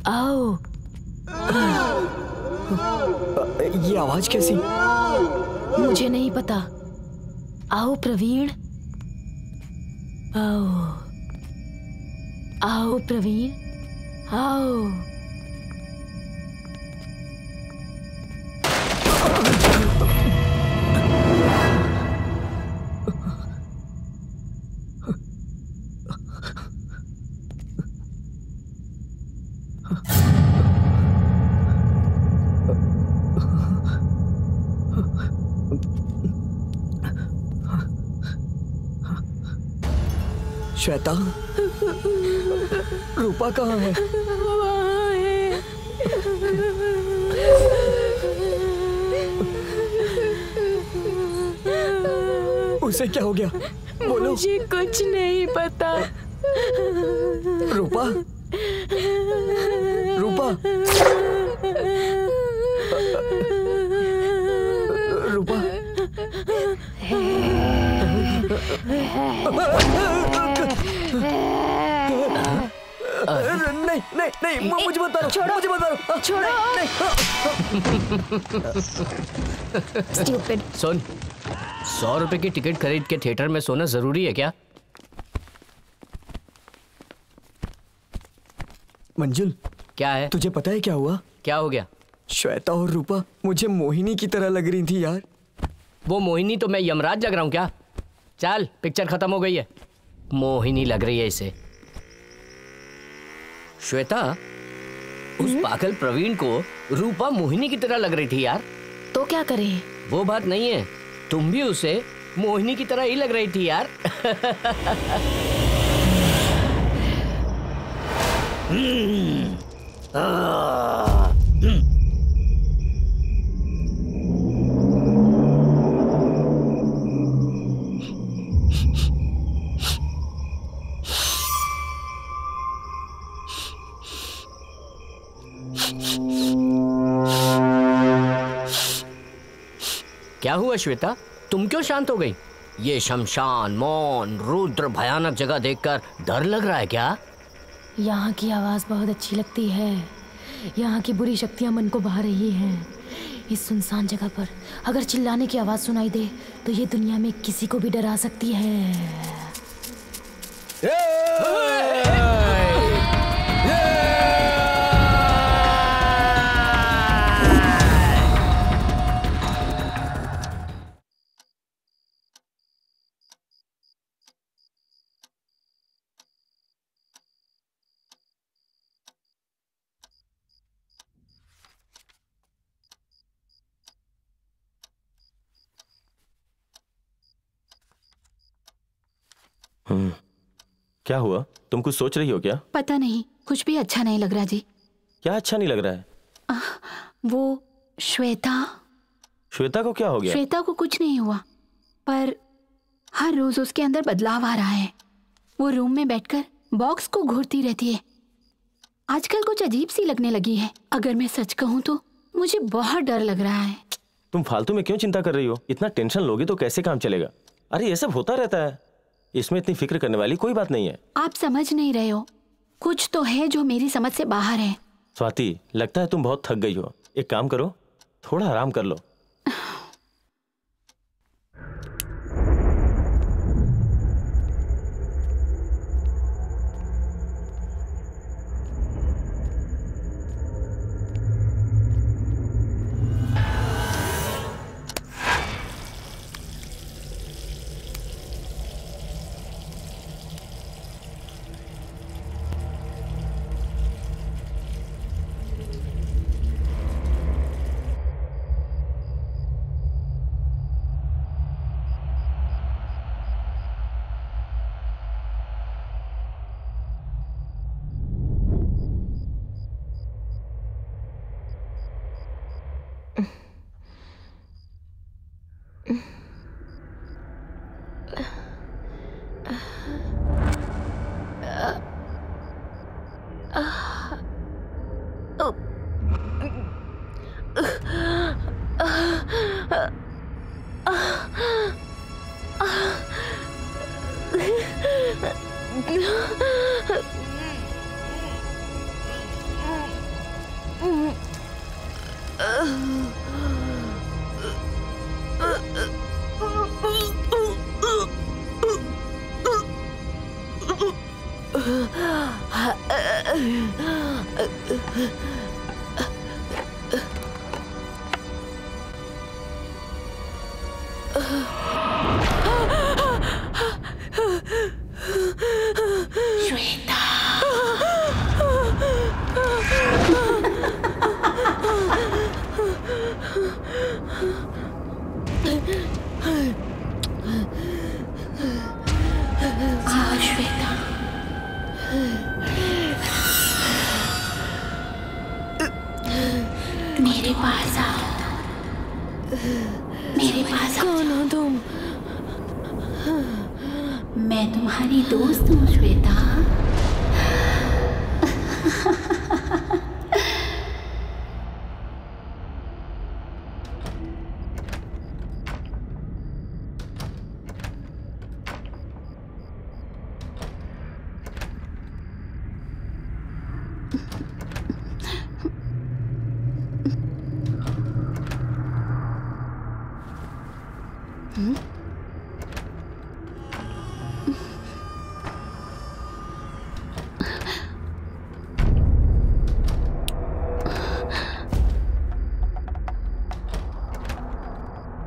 आओ। ये आवाज कैसी? मुझे नहीं पता, आओ प्रवीण, आओ आओ प्रवीण, आओ। श्वेता, रूपा कहाँ है? वहाँ है। उसे क्या हो गया? बोलो। मुझे कुछ नहीं पता। रूपा? रूपा? रूपा? नहीं नहीं नहीं, मुझे बता दो, छोड़ो, मुझे बता दो, छोड़ो। नहीं। सुन, 100 रुपए की टिकट खरीद के थिएटर में सोना जरूरी है क्या? मंजुल, क्या है? तुझे पता है क्या हुआ? क्या हो गया? श्वेता और रूपा मुझे मोहिनी की तरह लग रही थी यार। वो मोहिनी तो मैं यमराज लग रहा हूँ क्या? चल, पिक्चर खत्म हो गई है। मोहिनी लग रही है इसे। श्वेता, उस पागल प्रवीण को रूपा मोहिनी की तरह लग रही थी यार। तो क्या करें? वो बात नहीं है, तुम भी उसे मोहिनी की तरह ही लग रही थी यार। क्या हुआ श्वेता, तुम क्यों शांत हो गई? ये शमशान, मौन, रुद्र भयानक जगह देखकर डर लग रहा है क्या? यहाँ की आवाज़ बहुत अच्छी लगती है। यहाँ की बुरी शक्तियाँ मन को भा रही हैं। इस सुनसान जगह पर अगर चिल्लाने की आवाज़ सुनाई दे तो ये दुनिया में किसी को भी डरा सकती है। क्या हुआ? तुम कुछ सोच रही हो क्या? पता नहीं, कुछ भी अच्छा नहीं लग रहा जी। क्या अच्छा नहीं लग रहा है? वो श्वेता। श्वेता को क्या हो गया? श्वेता को कुछ नहीं हुआ, पर हर रोज उसके अंदर बदलाव आ रहा है। वो रूम में बैठकर बॉक्स को घूरती रहती है। आजकल कुछ अजीब सी लगने लगी है। अगर मैं सच कहूँ तो मुझे बहुत डर लग रहा है। तुम फालतू में क्यों चिंता कर रही हो? इतना टेंशन लोगी तो कैसे काम चलेगा? अरे ये सब होता रहता है, इसमें इतनी फिक्र करने वाली कोई बात नहीं है। आप समझ नहीं रहे हो, कुछ तो है जो मेरी समझ से बाहर है। स्वाति, लगता है तुम बहुत थक गई हो। एक काम करो, थोड़ा आराम कर लो। मेरे पास आओ, मेरे पास आओ। कौन हो तुम? मैं तुम्हारी दोस्त हूँ श्वेता।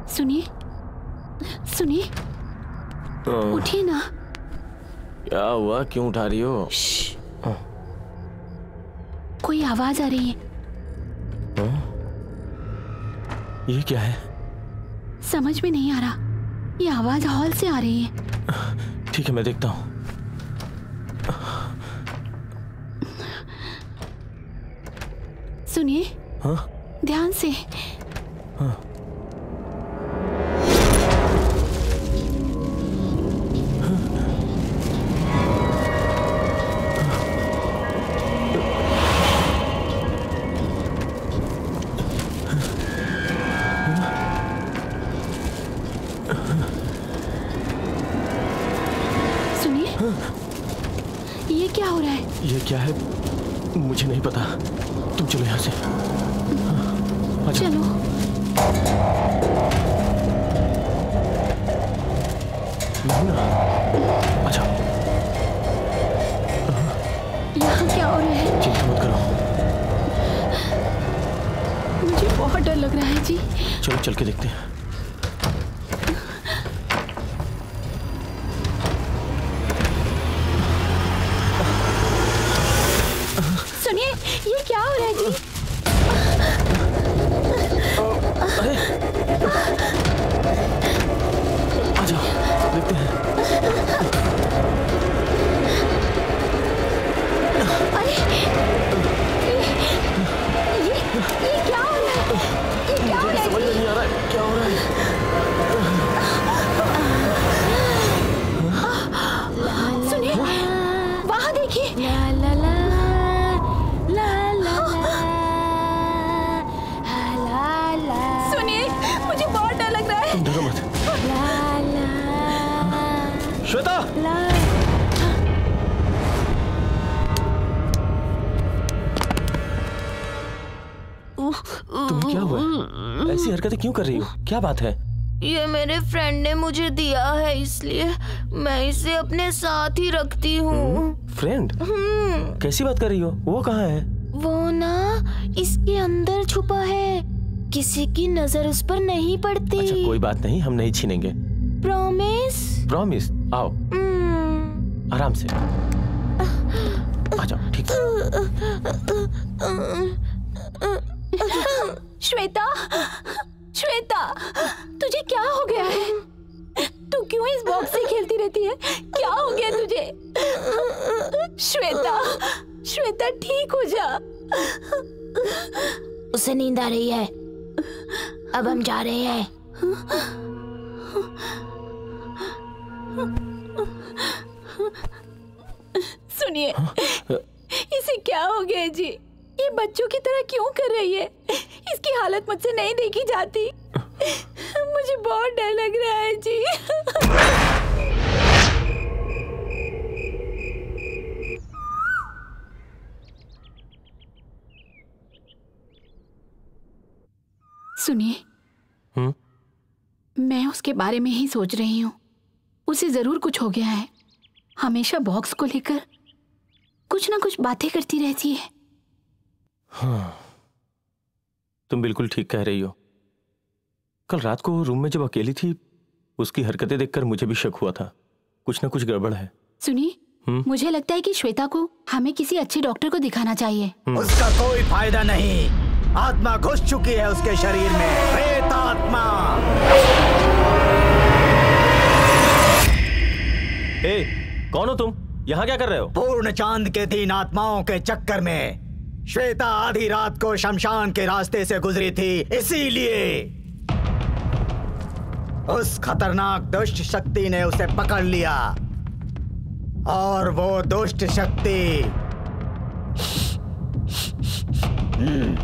सुनिए सुनिए, उठिए ना। क्या हुआ? क्यों उठा रही हो? कोई आवाज आ रही है। ये क्या है? समझ में नहीं आ रहा, ये आवाज हॉल से आ रही है। ठीक है, मैं देखता हूँ। सुनिए। हाँ? ध्यान से। हाँ। हो रहा है? ये क्या है मुझे नहीं पता। तुम चलो यहाँ से। चलो। अच्छा, यहाँ क्या हो रहा है? चिंता मत करो। मुझे बहुत डर लग रहा है जी। चलो चल के देखते हैं। सुनिए, ये क्या हो रहा है जी? अरे आजा देखते हैं। अरे ये क्या हो रहा है? ये क्या हो रहा है? समझ में नहीं आ रहा है क्या हो रहा है। सुनिए, वहाँ देखिए। सुनिए, मुझे बहुत डर लग रहा है। तुम डरो मत। श्वेता, तुम्हें क्या हुआ है? ऐसी हरकतें क्यों कर रही हो? क्या बात है? ये मेरे फ्रेंड ने मुझे दिया है, इसलिए मैं इसे अपने साथ ही रखती हूँ। फ्रेंड? कैसी बात कर रही हो? वो कहाँ है? वो ना इसके अंदर छुपा है, किसी की नजर उस पर नहीं पड़ती। अच्छा कोई बात नहीं, हम नहीं छीनेंगे। प्रॉमिस? प्रॉमिस। आओ आराम से आ जाओ। ठीक है। श्वेता, श्वेता, तुझे क्या हो गया है? तू क्यों इस बॉक्स से खेलती रहती है? क्या हो गया तुझे? श्वेता, श्वेता ठीक हो जा। उसे नींद आ रही है, अब हम जा रहे हैं। सुनिए, इसे क्या हो गया जी? ये बच्चों की तरह क्यों कर रही है? इसकी हालत मुझसे नहीं देखी जाती। मुझे बहुत डर लग रहा है जी। सुनिए, मैं उसके बारे में ही सोच रही हूँ। उसे जरूर कुछ हो गया है। हमेशा बॉक्स को लेकर कुछ ना कुछ बातें करती रहती है। हाँ, तुम बिल्कुल ठीक कह रही हो। कल रात को रूम में जब अकेली थी, उसकी हरकतें देखकर मुझे भी शक हुआ था, कुछ ना कुछ गड़बड़ है। सुनिए, मुझे लगता है कि श्वेता को हमें किसी अच्छे डॉक्टर को दिखाना चाहिए। उसका कोई फायदा नहीं, आत्मा घुस चुकी है उसके शरीर में, प्रेत आत्मा। ए, कौन हो तुम? यहाँ क्या कर रहे हो? पूर्ण चांद के 3 आत्माओं के चक्कर में श्वेता आधी रात को शमशान के रास्ते से गुजरी थी, इसीलिए उस खतरनाक दुष्ट शक्ति ने उसे पकड़ लिया। और वो दुष्ट शक्ति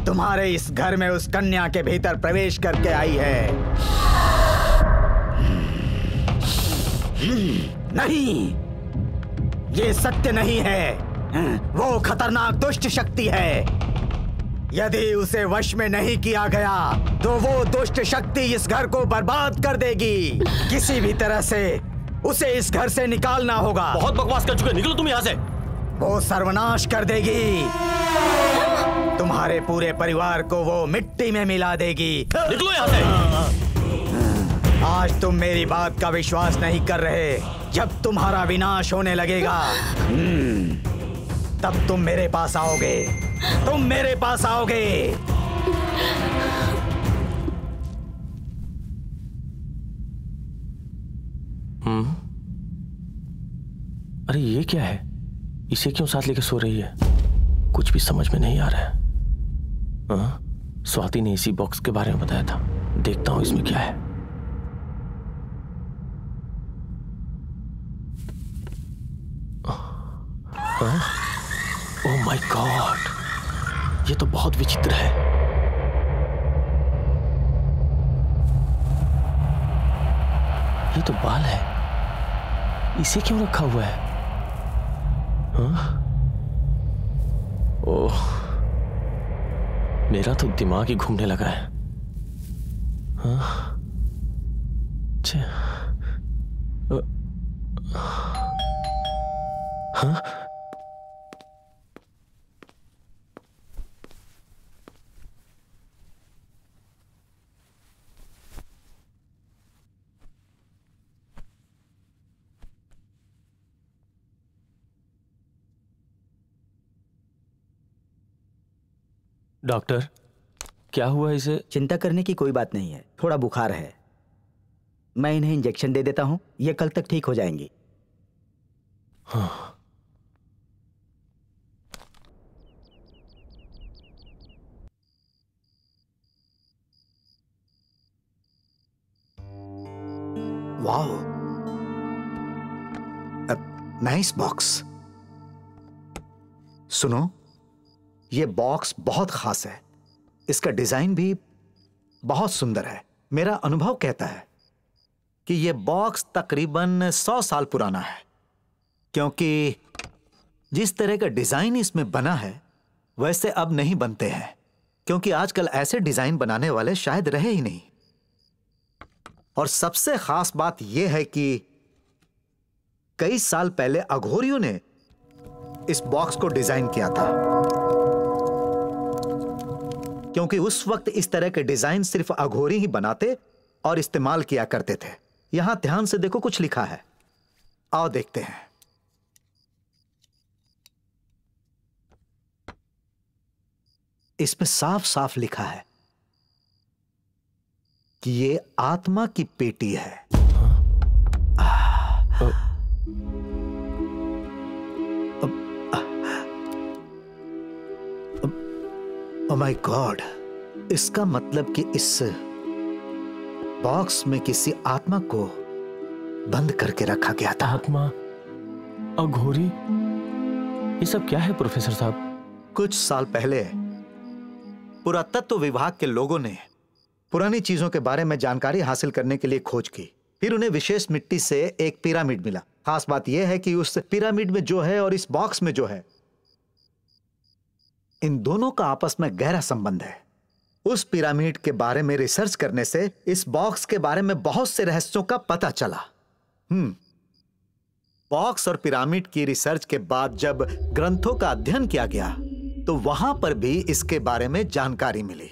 तुम्हारे इस घर में उस कन्या के भीतर प्रवेश करके आई है। नहीं, ये सत्य नहीं है। वो खतरनाक दुष्ट शक्ति है। यदि उसे वश में नहीं किया गया तो वो दुष्ट शक्ति इस घर को बर्बाद कर देगी। किसी भी तरह से उसे इस घर से निकालना होगा। बहुत बकवास कर चुके, निकलो तुम यहाँ से। वो सर्वनाश कर देगी, तुम्हारे पूरे परिवार को वो मिट्टी में मिला देगी। निकलो यहाँ से। आज तुम मेरी बात का विश्वास नहीं कर रहे। जब तुम्हारा विनाश होने लगेगा तब तुम मेरे पास आओगे, तुम मेरे पास आओगे। अरे ये क्या है? इसे क्यों साथ लेकर सो रही है? कुछ भी समझ में नहीं आ रहा है। स्वाति ने इसी बॉक्स के बारे में बताया था, देखता हूं इसमें क्या है। ओह माय गॉड, ये तो बहुत विचित्र है। ये तो बाल है, इसे क्यों रखा हुआ है? हाँ? ओह, मेरा तो दिमाग ही घूमने लगा है। हाँ? हाँ? डॉक्टर, क्या हुआ इसे? चिंता करने की कोई बात नहीं है, थोड़ा बुखार है। मैं इन्हें इंजेक्शन दे देता हूं, ये कल तक ठीक हो जाएंगी। हाँ। Wow, nice box. सुनो, ये बॉक्स बहुत खास है। इसका डिजाइन भी बहुत सुंदर है। मेरा अनुभव कहता है कि ये बॉक्स तकरीबन 100 साल पुराना है, क्योंकि जिस तरह का डिजाइन इसमें बना है वैसे अब नहीं बनते हैं, क्योंकि आजकल ऐसे डिजाइन बनाने वाले शायद रहे ही नहीं। और सबसे खास बात यह है कि कई साल पहले अघोरियों ने इस बॉक्स को डिजाइन किया था, क्योंकि उस वक्त इस तरह के डिजाइन सिर्फ अघोरी ही बनाते और इस्तेमाल किया करते थे। यहां ध्यान से देखो, कुछ लिखा है, आओ देखते हैं। इसमें साफ साफ लिखा है कि ये आत्मा की पेटी है। ओह माय गॉड, इसका मतलब कि इस बॉक्स में किसी आत्मा को बंद करके रखा गया था। आत्मा, अघोरी, ये सब क्या है प्रोफेसर साहब? कुछ साल पहले पुरातत्व विभाग के लोगों ने पुरानी चीजों के बारे में जानकारी हासिल करने के लिए खोज की। फिर उन्हें विशेष मिट्टी से एक पिरामिड मिला। खास बात यह है कि उस पिरामिड में जो है और इस बॉक्स में जो है, इन दोनों का आपस में गहरा संबंध है। उस पिरामिड के बारे में रिसर्च करने से इस बॉक्स के बारे में बहुत से रहस्यों का पता चला। बॉक्स और पिरामिड की रिसर्च के बाद जब ग्रंथों का अध्ययन किया गया तो वहां पर भी इसके बारे में जानकारी मिली।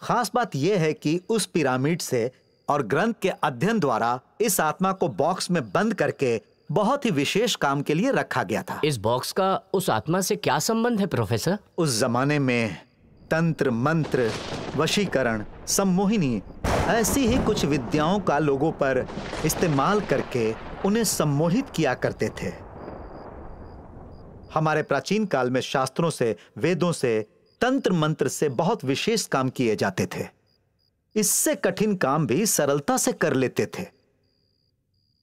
खास बात यह है कि उस पिरामिड से और ग्रंथ के अध्ययन द्वारा इस आत्मा को बॉक्स में बंद करके बहुत ही विशेष काम के लिए रखा गया था। इस बॉक्स का उस आत्मा से क्या संबंध है प्रोफेसर? उस जमाने में तंत्र, मंत्र, वशीकरण, सम्मोहिनी, ऐसी ही कुछ विद्याओं का लोगों पर इस्तेमाल करके उन्हें सम्मोहित किया करते थे। हमारे प्राचीन काल में शास्त्रों से, वेदों से, तंत्र मंत्र से बहुत विशेष काम किए जाते थे। इससे कठिन काम भी सरलता से कर लेते थे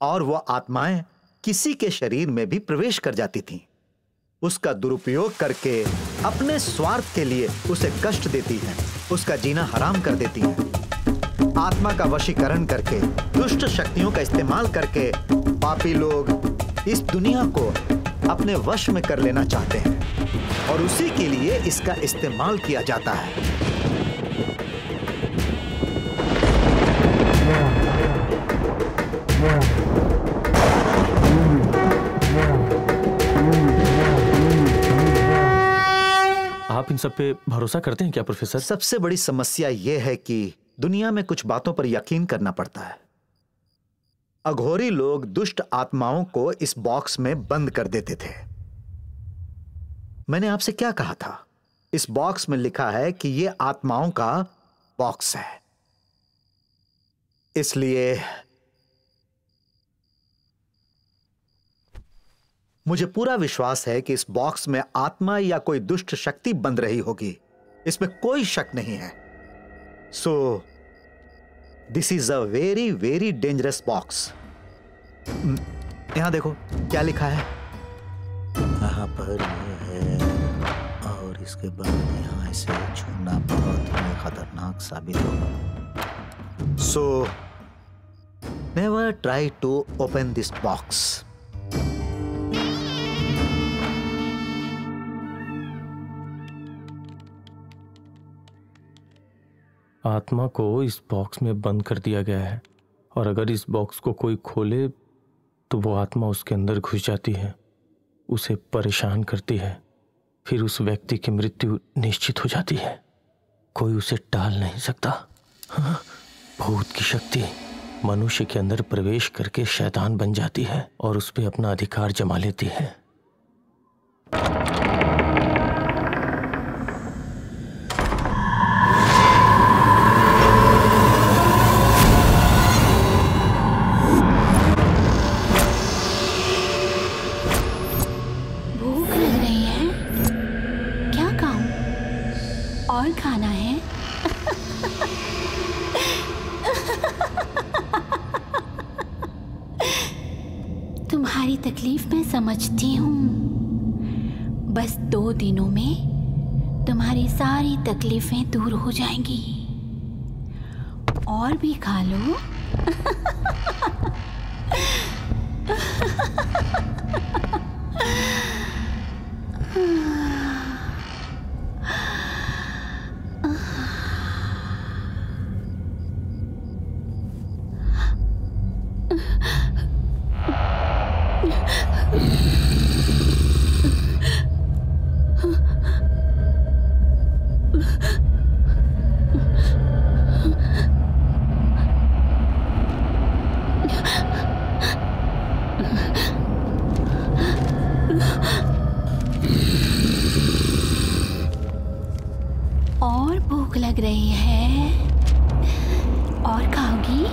और वह आत्माएं किसी के शरीर में भी प्रवेश कर जाती थीं। उसका दुरुपयोग करके अपने स्वार्थ के लिए उसे कष्ट देती हैं, उसका जीना हराम कर देती हैं। आत्मा का वशीकरण करके, दुष्ट शक्तियों का इस्तेमाल करके पापी लोग इस दुनिया को अपने वश में कर लेना चाहते हैं और उसी के लिए इसका इस्तेमाल किया जाता है। आप इन सब पे भरोसा करते हैं क्या प्रोफेसर? सबसे बड़ी समस्या यह है कि दुनिया में कुछ बातों पर यकीन करना पड़ता है। अघोरी लोग दुष्ट आत्माओं को इस बॉक्स में बंद कर देते थे। मैंने आपसे क्या कहा था? इस बॉक्स में लिखा है कि यह आत्माओं का बॉक्स है। इसलिए मुझे पूरा विश्वास है कि इस बॉक्स में आत्मा या कोई दुष्ट शक्ति बंद रही होगी, इसमें कोई शक नहीं है। So this is a very very dangerous box. यहां देखो क्या लिखा है। यहाँ पर यह है और इसके बाद यहाँ इसे छूना बहुत ही खतरनाक साबित होगा। So never try to open this box. आत्मा को इस बॉक्स में बंद कर दिया गया है और अगर इस बॉक्स को कोई खोले तो वो आत्मा उसके अंदर घुस जाती है, उसे परेशान करती है, फिर उस व्यक्ति की मृत्यु निश्चित हो जाती है। कोई उसे टाल नहीं सकता। हाँ, भूत की शक्ति मनुष्य के अंदर प्रवेश करके शैतान बन जाती है और उस पर अपना अधिकार जमा लेती है। भूख लग रही है, क्या खाऊं? और खाना है? तुम्हारी तकलीफ मैं समझती हूँ। बस 2 दिनों में तुम्हारी सारी तकलीफें दूर हो जाएंगी। और भी खा लो। और भूख लग रही है? और खाओगी?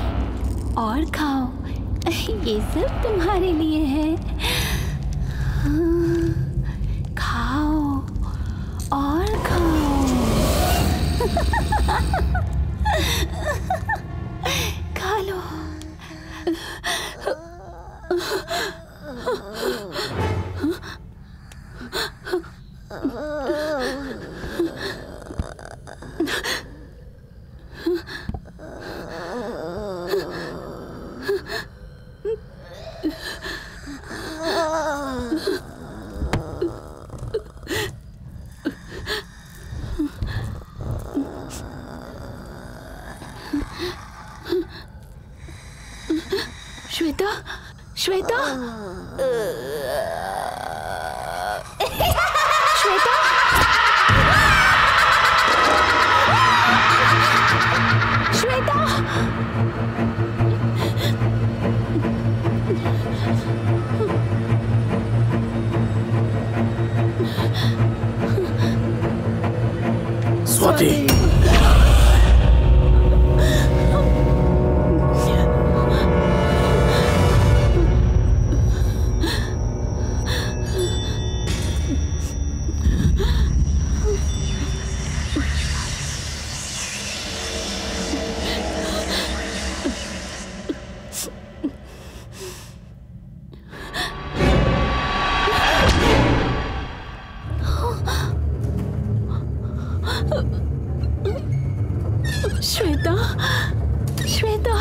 और खाओ, ये सब तुम्हारे लिए है। खाओ और खाओ। खा लो। श्वेता, श्वेता, श्वेता, श्वेता, स्वाति, श्वेता, श्वेता,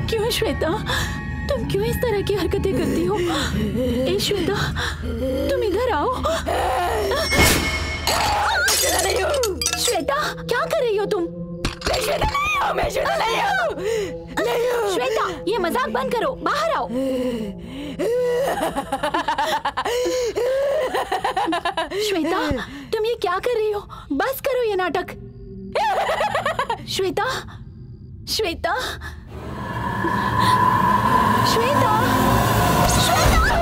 क्यों श्वेता, तुम क्यों इस तरह की हरकतें करती हो? ए श्वेता, तुम इधर आओ। श्वेता, क्या कर रही हो तुम? मैं श्वेता नहीं हूँ, मैं श्वेता नहीं हूँ। श्वेता, ये मजाक बंद करो, बाहर आओ। श्वेता, तुम ये क्या कर रही हो? बस करो ये नाटक। श्वेता, श्वेता, श्वेता, श्वेता,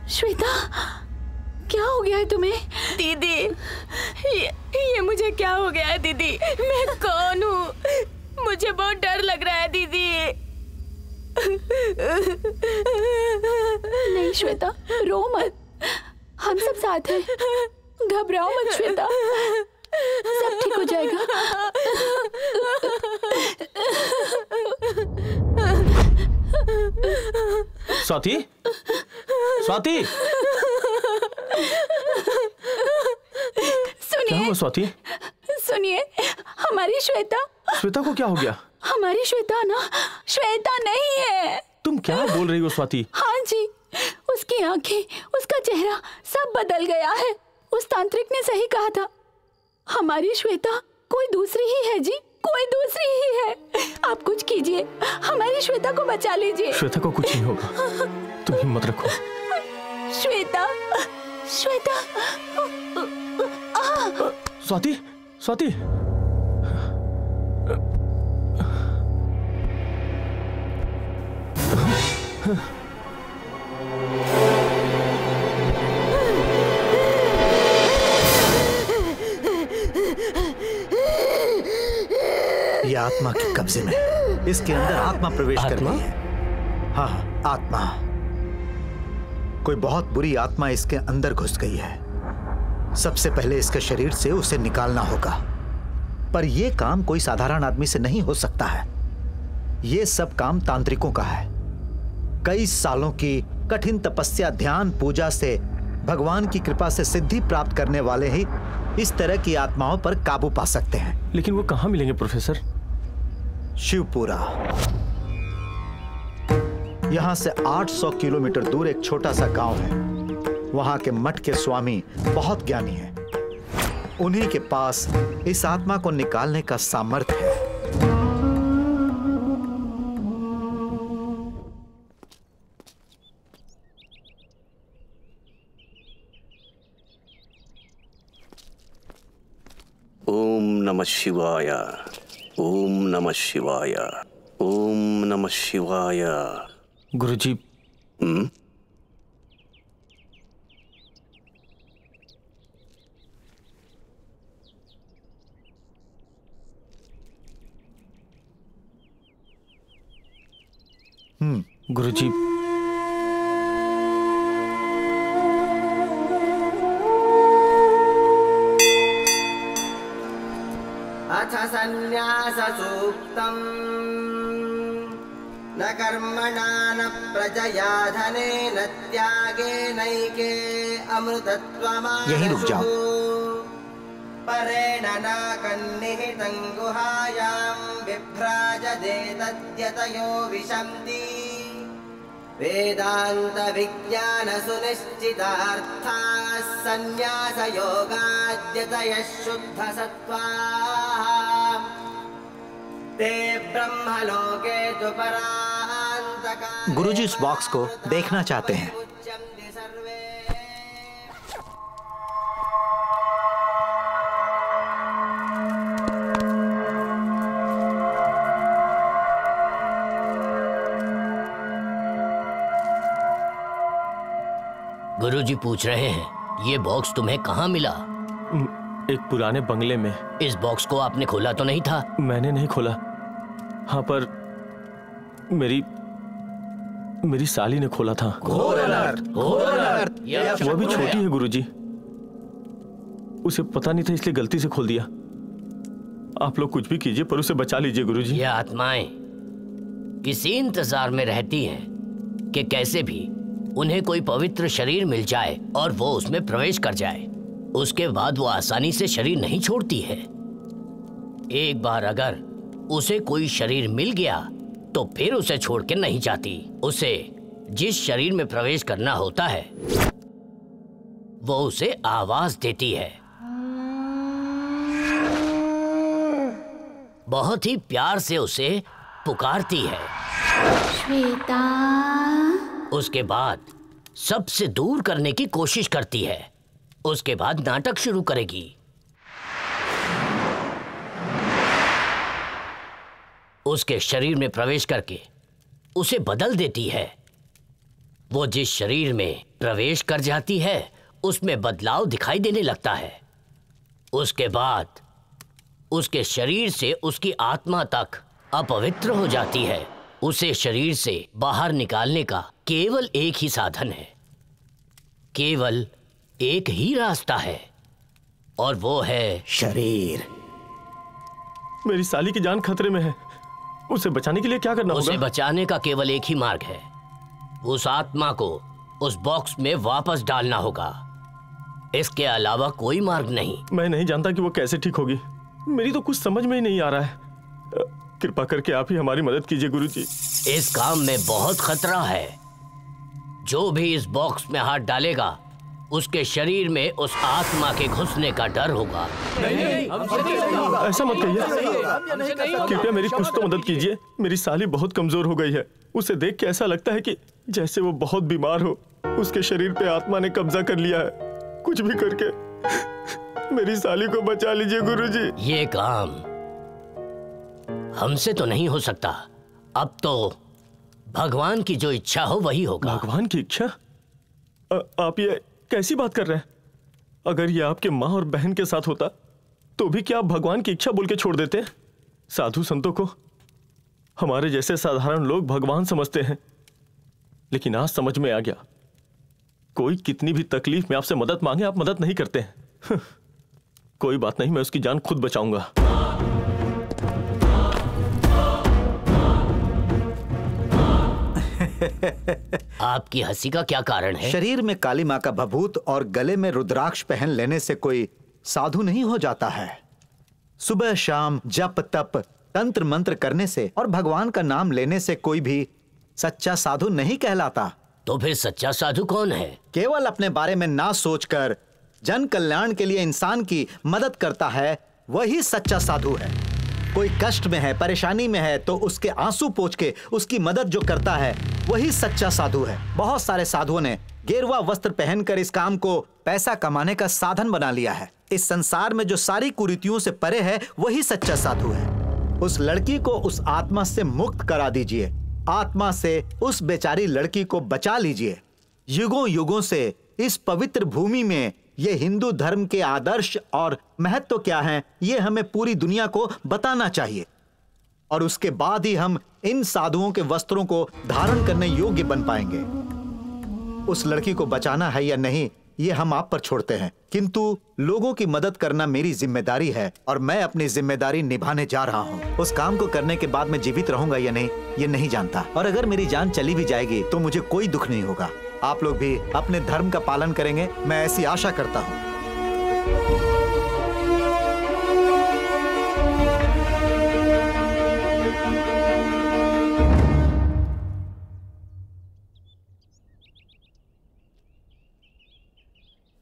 श्वेता, क्या हो गया है तुम्हें? दीदी, ये मुझे क्या हो गया है दीदी? मैं कौन हूँ? मुझे बहुत डर लग रहा है दीदी। नहीं श्वेता, रो मत, हम सब साथ हैं। घबराओ मत श्वेता, सब ठीक हो जाएगा। स्वाति, स्वाति, सुन क्या हुआ स्वाति? सुनिए, हमारी श्वेता। श्वेता को क्या हो गया? हमारी श्वेता ना श्वेता नहीं है। तुम क्या बोल रही हो स्वाति? हाँ जी, उसकी आंखें, उसका चेहरा सब बदल गया है। उस तांत्रिक ने सही कहा था, हमारी श्वेता कोई दूसरी ही है जी, कोई दूसरी ही है। आप कुछ कीजिए, हमारी श्वेता को बचा लीजिए। श्वेता को कुछ नहीं होगा, तुम हिम्मत रखो। श्वेता, श्वेता। स्वाति, स्वाति। ये आत्मा के कब्जे में, इसके अंदर आत्मा प्रवेश कर गई है। हाँ, आत्मा, कोई बहुत बुरी आत्मा इसके अंदर घुस गई है। सबसे पहले इसके शरीर से उसे निकालना होगा, पर यह काम कोई साधारण आदमी से नहीं हो सकता है। यह सब काम तांत्रिकों का है। कई सालों की कठिन तपस्या, ध्यान, पूजा से, भगवान की कृपा से सिद्धि प्राप्त करने वाले ही इस तरह की आत्माओं पर काबू पा सकते हैं। लेकिन वो कहां मिलेंगे प्रोफेसर? शिवपुरा, यहां से 800 किलोमीटर दूर एक छोटा सा गांव है। वहां के मठ के स्वामी बहुत ज्ञानी हैं। उन्हीं के पास इस आत्मा को निकालने का सामर्थ्य है। ओम नमः शिवाय, ओम नमः शिवाय, ओम नमः शिवाय। गुरुजी, गुरुजी, अथ संन्यास सूक्तम् न कर्मणा न प्रजया धनेन त्यागेनैके अमृतत्वमानसुः। यहीं रुक जाओ। परेण नाकन्निहितं गुहायां विभ्राजते तद्यतयो विशन्ति। वेदान्त विज्ञान सुनिश्चितार्थाः संन्यास योगाद्यतयः शुद्ध सत्त्वाः। ते ब्रह्मलोके तु परान्तकाले। गुरुजी इस बॉक्स को देखना चाहते हैं। गुरुजी पूछ रहे हैं, ये बॉक्स तुम्हें कहाँ मिला? एक पुराने बंगले में। इस बॉक्स को आपने खोला तो नहीं था? मैंने नहीं खोला। हाँ, पर मेरी साली ने खोला था। घोर अनर्थ, घोर अनर्थ। वो भी छोटी है गुरुजी, उसे पता नहीं था इसलिए गलती से खोल दिया। आप लोग कुछ भी कीजिए पर उसे बचा लीजिए गुरुजी। ये आत्माएं इसी इंतजार में रहती हैं कि कैसे भी उन्हें कोई पवित्र शरीर मिल जाए और वो उसमें प्रवेश कर जाए। उसके बाद वो आसानी से शरीर नहीं छोड़ती है। एक बार अगर उसे कोई शरीर मिल गया तो फिर उसे छोड़ के नहीं जाती। उसे जिस शरीर में प्रवेश करना होता है वो उसे आवाज देती है। बहुत ही प्यार से उसे पुकारती है, श्वेता। उसके बाद सबसे दूर करने की कोशिश करती है। उसके बाद नाटक शुरू करेगी। उसके शरीर में प्रवेश करके उसे बदल देती है। वो जिस शरीर में प्रवेश कर जाती है उसमें बदलाव दिखाई देने लगता है। उसके बाद उसके शरीर से उसकी आत्मा तक अपवित्र हो जाती है। उसे शरीर से बाहर निकालने का केवल एक ही साधन है, केवल एक ही रास्ता है, और वो है शरीर। मेरी साली की जान खतरे में है, उसे बचाने के लिए क्या करना होगा? उसे बचाने का केवल एक ही मार्ग है, उस आत्मा को उस बॉक्स में वापस डालना होगा। इसके अलावा कोई मार्ग नहीं। मैं नहीं जानता कि वो कैसे ठीक होगी। मेरी तो कुछ समझ में ही नहीं आ रहा है। कृपा करके आप ही हमारी मदद कीजिए गुरुजी। इस काम में बहुत खतरा है। जो भी इस बॉक्स में हाथ डालेगा उसके शरीर में उस आत्मा के घुसने का डर होगा। ऐसा मत कहिए, कृपया मेरी कुछ तो मदद कीजिए। मेरी साली बहुत कमजोर हो गई है। उसे देख के ऐसा लगता है कि जैसे वो बहुत बीमार हो। उसके शरीर पे आत्मा ने कब्जा कर लिया है। कुछ भी करके मेरी साली को बचा लीजिए गुरुजी। ये काम हमसे तो नहीं हो सकता। अब तो भगवान की जो इच्छा हो वही होगा। भगवान की इच्छा? आप ये कैसी बात कर रहे हैं? अगर ये आपके माँ और बहन के साथ होता तो भी क्या आप भगवान की इच्छा बोल के छोड़ देते? साधु संतों को हमारे जैसे साधारण लोग भगवान समझते हैं, लेकिन आज समझ में आ गया, कोई कितनी भी तकलीफ में आपसे मदद मांगे आप मदद नहीं करते हैं। कोई बात नहीं, मैं उसकी जान खुद बचाऊंगा। आपकी हंसी का क्या कारण है? शरीर में काली माँ का भभूत और गले में रुद्राक्ष पहन लेने से कोई साधु नहीं हो जाता है। सुबह शाम जप तप तंत्र मंत्र करने से और भगवान का नाम लेने से कोई भी सच्चा साधु नहीं कहलाता। तो फिर सच्चा साधु कौन है? केवल अपने बारे में ना सोचकर जन कल्याण के लिए इंसान की मदद करता है, वही सच्चा साधु है। कोई कष्ट में है, परेशानी में है तो उसके आंसू पोंछ के उसकी मदद जो करता है वही सच्चा साधु है। बहुत सारे साधुओं ने गेरुआ वस्त्र पहनकर इस काम को पैसा कमाने का साधन बना लिया है। इस संसार में जो सारी कुरीतियों से परे है वही सच्चा साधु है। उस लड़की को उस आत्मा से मुक्त करा दीजिए। आत्मा से उस बेचारी लड़की को बचा लीजिए। युगों युगों से इस पवित्र भूमि में ये हिंदू धर्म के आदर्श और महत्व क्या हैं, ये हमें पूरी दुनिया को बताना चाहिए। और उसके बाद ही हम इन साधुओं के वस्त्रों को धारण करने योग्य बन पाएंगे। उस लड़की को बचाना है या नहीं, ये हम आप पर छोड़ते हैं, किंतु लोगों की मदद करना मेरी जिम्मेदारी है और मैं अपनी जिम्मेदारी निभाने जा रहा हूँ। उस काम को करने के बाद मैं जीवित रहूंगा या नहीं, ये नहीं जानता। और अगर मेरी जान चली भी जाएगी तो मुझे कोई दुख नहीं होगा। आप लोग भी अपने धर्म का पालन करेंगे, मैं ऐसी आशा करता हूँ।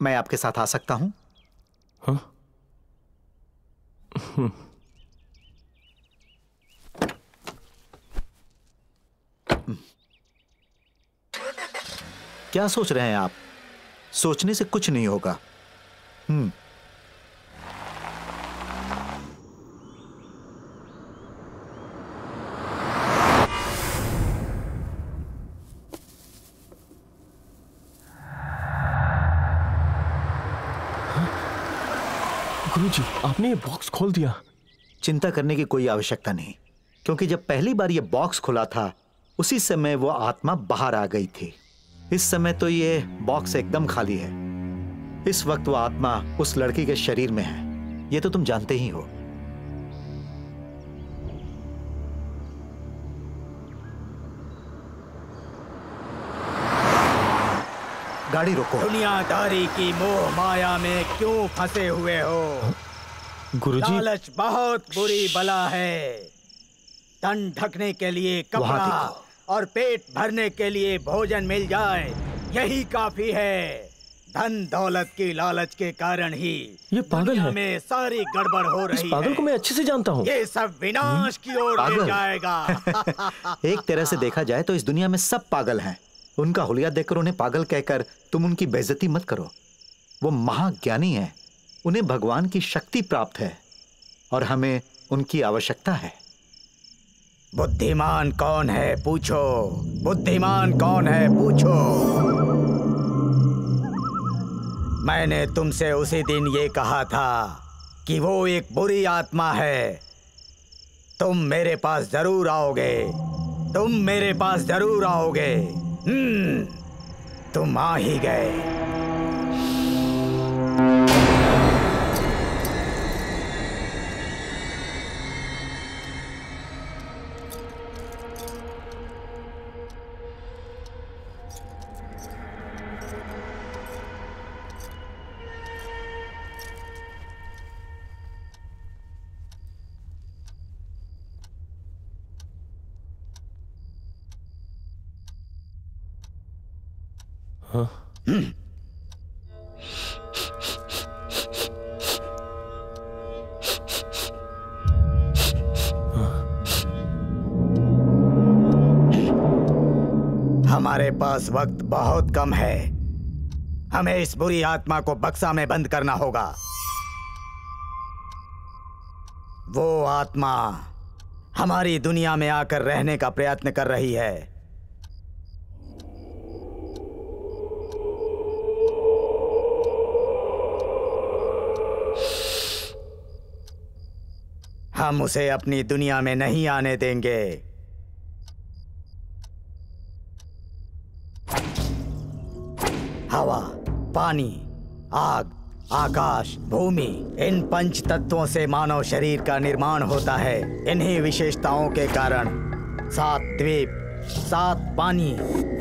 मैं आपके साथ आ सकता हूं? हाँ? क्या सोच रहे हैं आप? सोचने से कुछ नहीं होगा। गुरुजी, आपने ये बॉक्स खोल दिया। चिंता करने की कोई आवश्यकता नहीं, क्योंकि जब पहली बार ये बॉक्स खुला था उसी समय वो आत्मा बाहर आ गई थी। इस समय तो ये बॉक्स एकदम खाली है। इस वक्त वो आत्मा उस लड़की के शरीर में है, ये तो तुम जानते ही हो। गाड़ी रोको। दुनियादारी की मोह माया में क्यों फंसे हुए हो? गुरुजी, लालच बहुत बुरी बला है। तन ढकने के लिए कपड़ा और पेट भरने के लिए भोजन मिल जाए, यही काफी है। धन दौलत की लालच के कारण ही ये पागल है। में सारी गड़बड़ हो रही है। इस पागल को मैं अच्छे से जानता हूँ। ये सब विनाश की ओर ले जाएगा। एक तरह से देखा जाए तो इस दुनिया में सब पागल हैं। उनका हुलिया देखकर उन्हें पागल कहकर तुम उनकी बेइज्जती मत करो। वो महाज्ञानी हैं, उन्हें भगवान की शक्ति प्राप्त है और हमें उनकी आवश्यकता है। बुद्धिमान कौन है पूछो, बुद्धिमान कौन है पूछो। मैंने तुमसे उसी दिन ये कहा था कि वो एक बुरी आत्मा है। तुम मेरे पास जरूर आओगे, तुम मेरे पास जरूर आओगे। तुम आ ही गए। हाँ? हमारे पास वक्त बहुत कम है। हमें इस बुरी आत्मा को बक्सा में बंद करना होगा। वो आत्मा हमारी दुनिया में आकर रहने का प्रयत्न कर रही है। हम उसे अपनी दुनिया में नहीं आने देंगे। हवा, पानी, आग, आकाश, भूमि, इन पंच तत्वों से मानव शरीर का निर्माण होता है। इन्हीं विशेषताओं के कारण 7 द्वीप, 7 पानी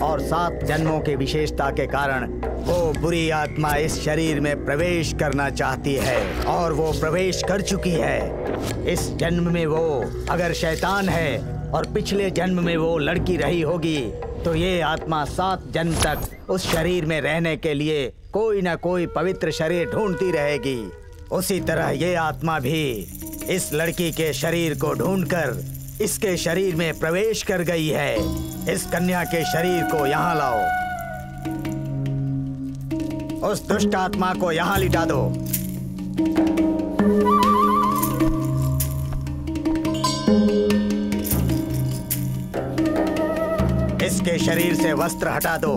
और 7 जन्मों की विशेषता के कारण वो बुरी आत्मा इस शरीर में प्रवेश करना चाहती है और वो प्रवेश कर चुकी है। इस जन्म में वो अगर शैतान है और पिछले जन्म में वो लड़की रही होगी तो ये आत्मा 7 जन्म तक उस शरीर में रहने के लिए कोई ना कोई पवित्र शरीर ढूंढती रहेगी। उसी तरह ये आत्मा भी इस लड़की के शरीर को ढूंढकर इसके शरीर में प्रवेश कर गई है। इस कन्या के शरीर को यहाँ लाओ। उस दुष्ट आत्मा को यहाँ लिटा दो। इसके शरीर से वस्त्र हटा दो।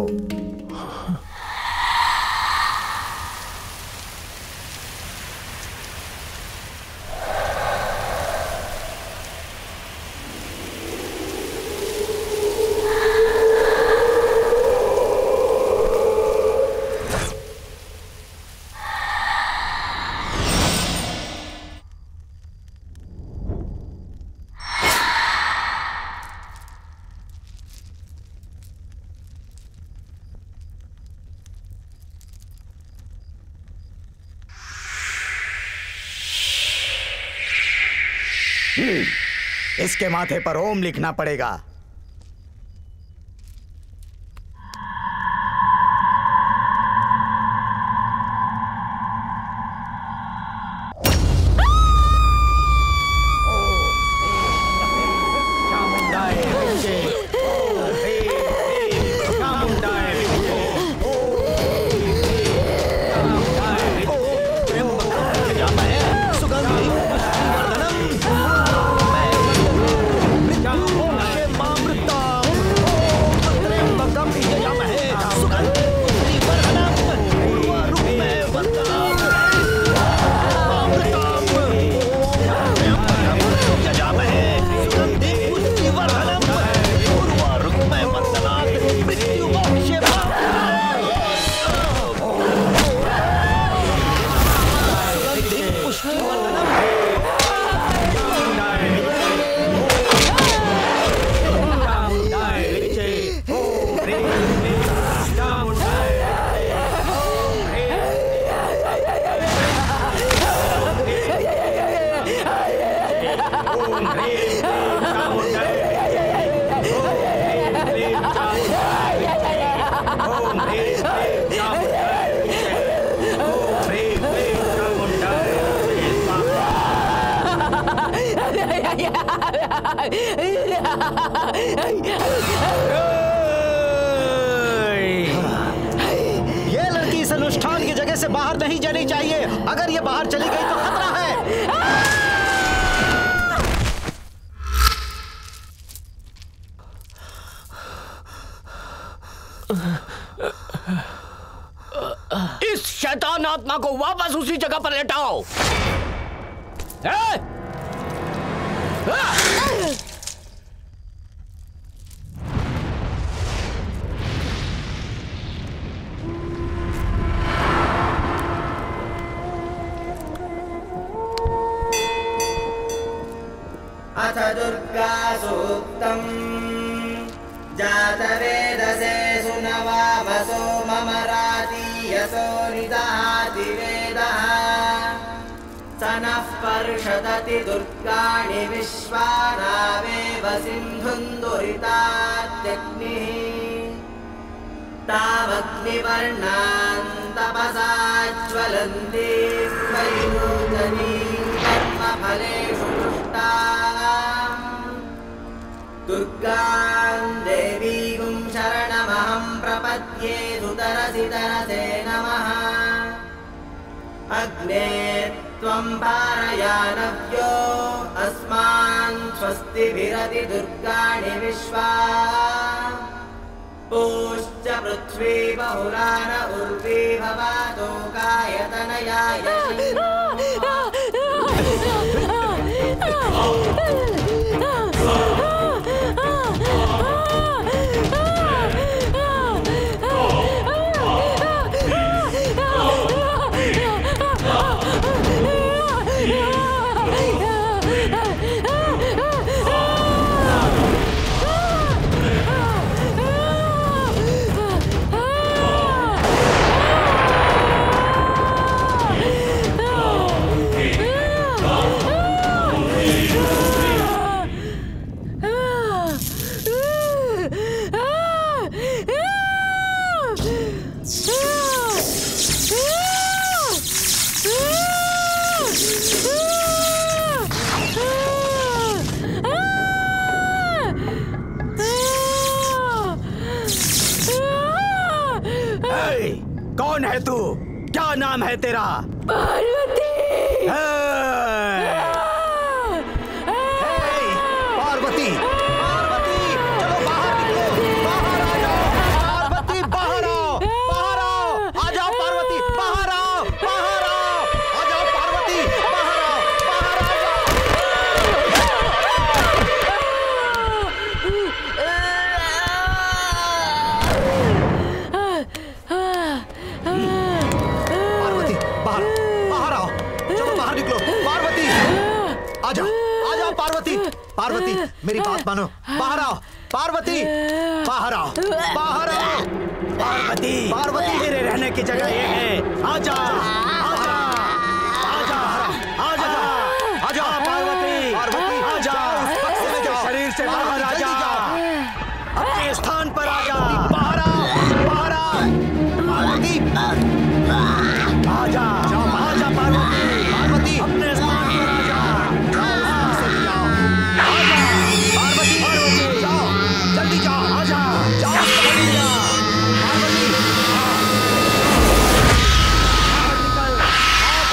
इसके माथे पर ओम लिखना पड़ेगा। ये लड़की इस अनुष्ठान की जगह से बाहर नहीं जानी चाहिए। अगर ये बाहर चली गई तो खतरा है। इस शैतान आत्मा को वापस उसी जगह पर लेटाओ। अथ दुर्गा सूक्तम् जातवेदसे सुनवामसो ममरातीयसो निदहाति वेदः स नः पर्षदति दुर्गाणि विश्वानावेव सिन्धुं दुरितात्यग्निः तावग्निवर्णान् तपसा ज्वलन्ति वैनूतनी कर्मफलेषु तुष्टाम् दुर्गां देवीं शरणमहं प्रपद्ये सुतरसि तरसे नमः अग्ने त्वं पारयानव्यो अस्मान् स्वस्तिभिरति दुर्गाणि विश्वा पूश्च पृथ्वी बहुलान उर्वी भवातो कायतनयाय कौन है तू? क्या नाम है तेरा? पार्वती। पार्वती, पार्वती, चलो बाहर निकलो, बाहर आ जाओ, पार्वती बाहर आओ, बाहर आओ, आ जाओ पार्वती, बाहर आओ, बाहर आओ, आ जाओ पार्वती, बाहर आओ, बाहर आ जाओ। पार्वती बाहर, बाहर आओ, चलो बाहर निकलो, पार्वती आ जाओ, आ जाओ पार्वती, पार्वती मेरी बात मानो, बाहर आओ, पार्वती बाहर आओ, बाहर आओ, पार्वती, पार्वती तेरे रहने की जगह ये है, आजा, आजा, आजा, आजा, आजा पार्वती, पार्वती आजा, शरीर से बाहर आजा, अपने स्थान पर आजा, बाहर आओ, बाहर आओ, पार्वती आजा, आजा पार्वती, पार्वती अपने स्थान पर आजा, पार्वती, जाओ, जल्दी जाओ, आजा, जाओ, जल्दी जाओ, पार्वती बाहर निकल,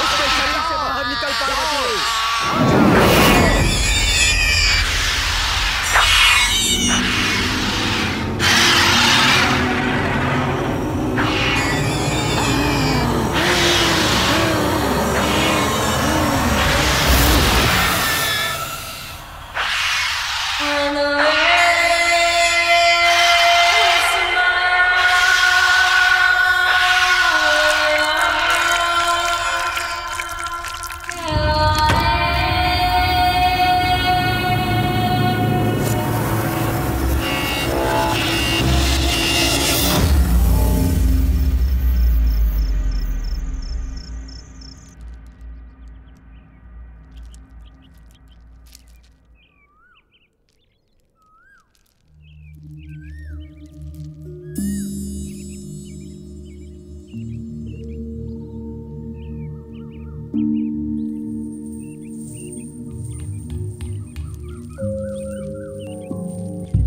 उसके शरीर से बाहर निकल पार्वती।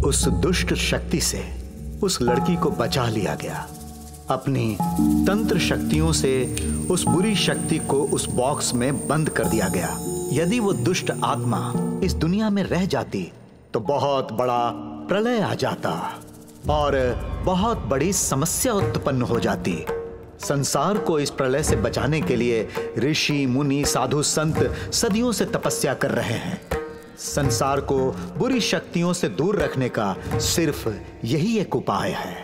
उस दुष्ट शक्ति से उस लड़की को बचा लिया गया। अपनी तंत्र शक्तियों से उस बुरी शक्ति को उस बॉक्स में बंद कर दिया गया। यदि वो दुष्ट आत्मा इस दुनिया में रह जाती तो बहुत बड़ा प्रलय आ जाता और बहुत बड़ी समस्या उत्पन्न हो जाती। संसार को इस प्रलय से बचाने के लिए ऋषि मुनि साधु संत सदियों से तपस्या कर रहे हैं। संसार को बुरी शक्तियों से दूर रखने का सिर्फ यही एक उपाय है।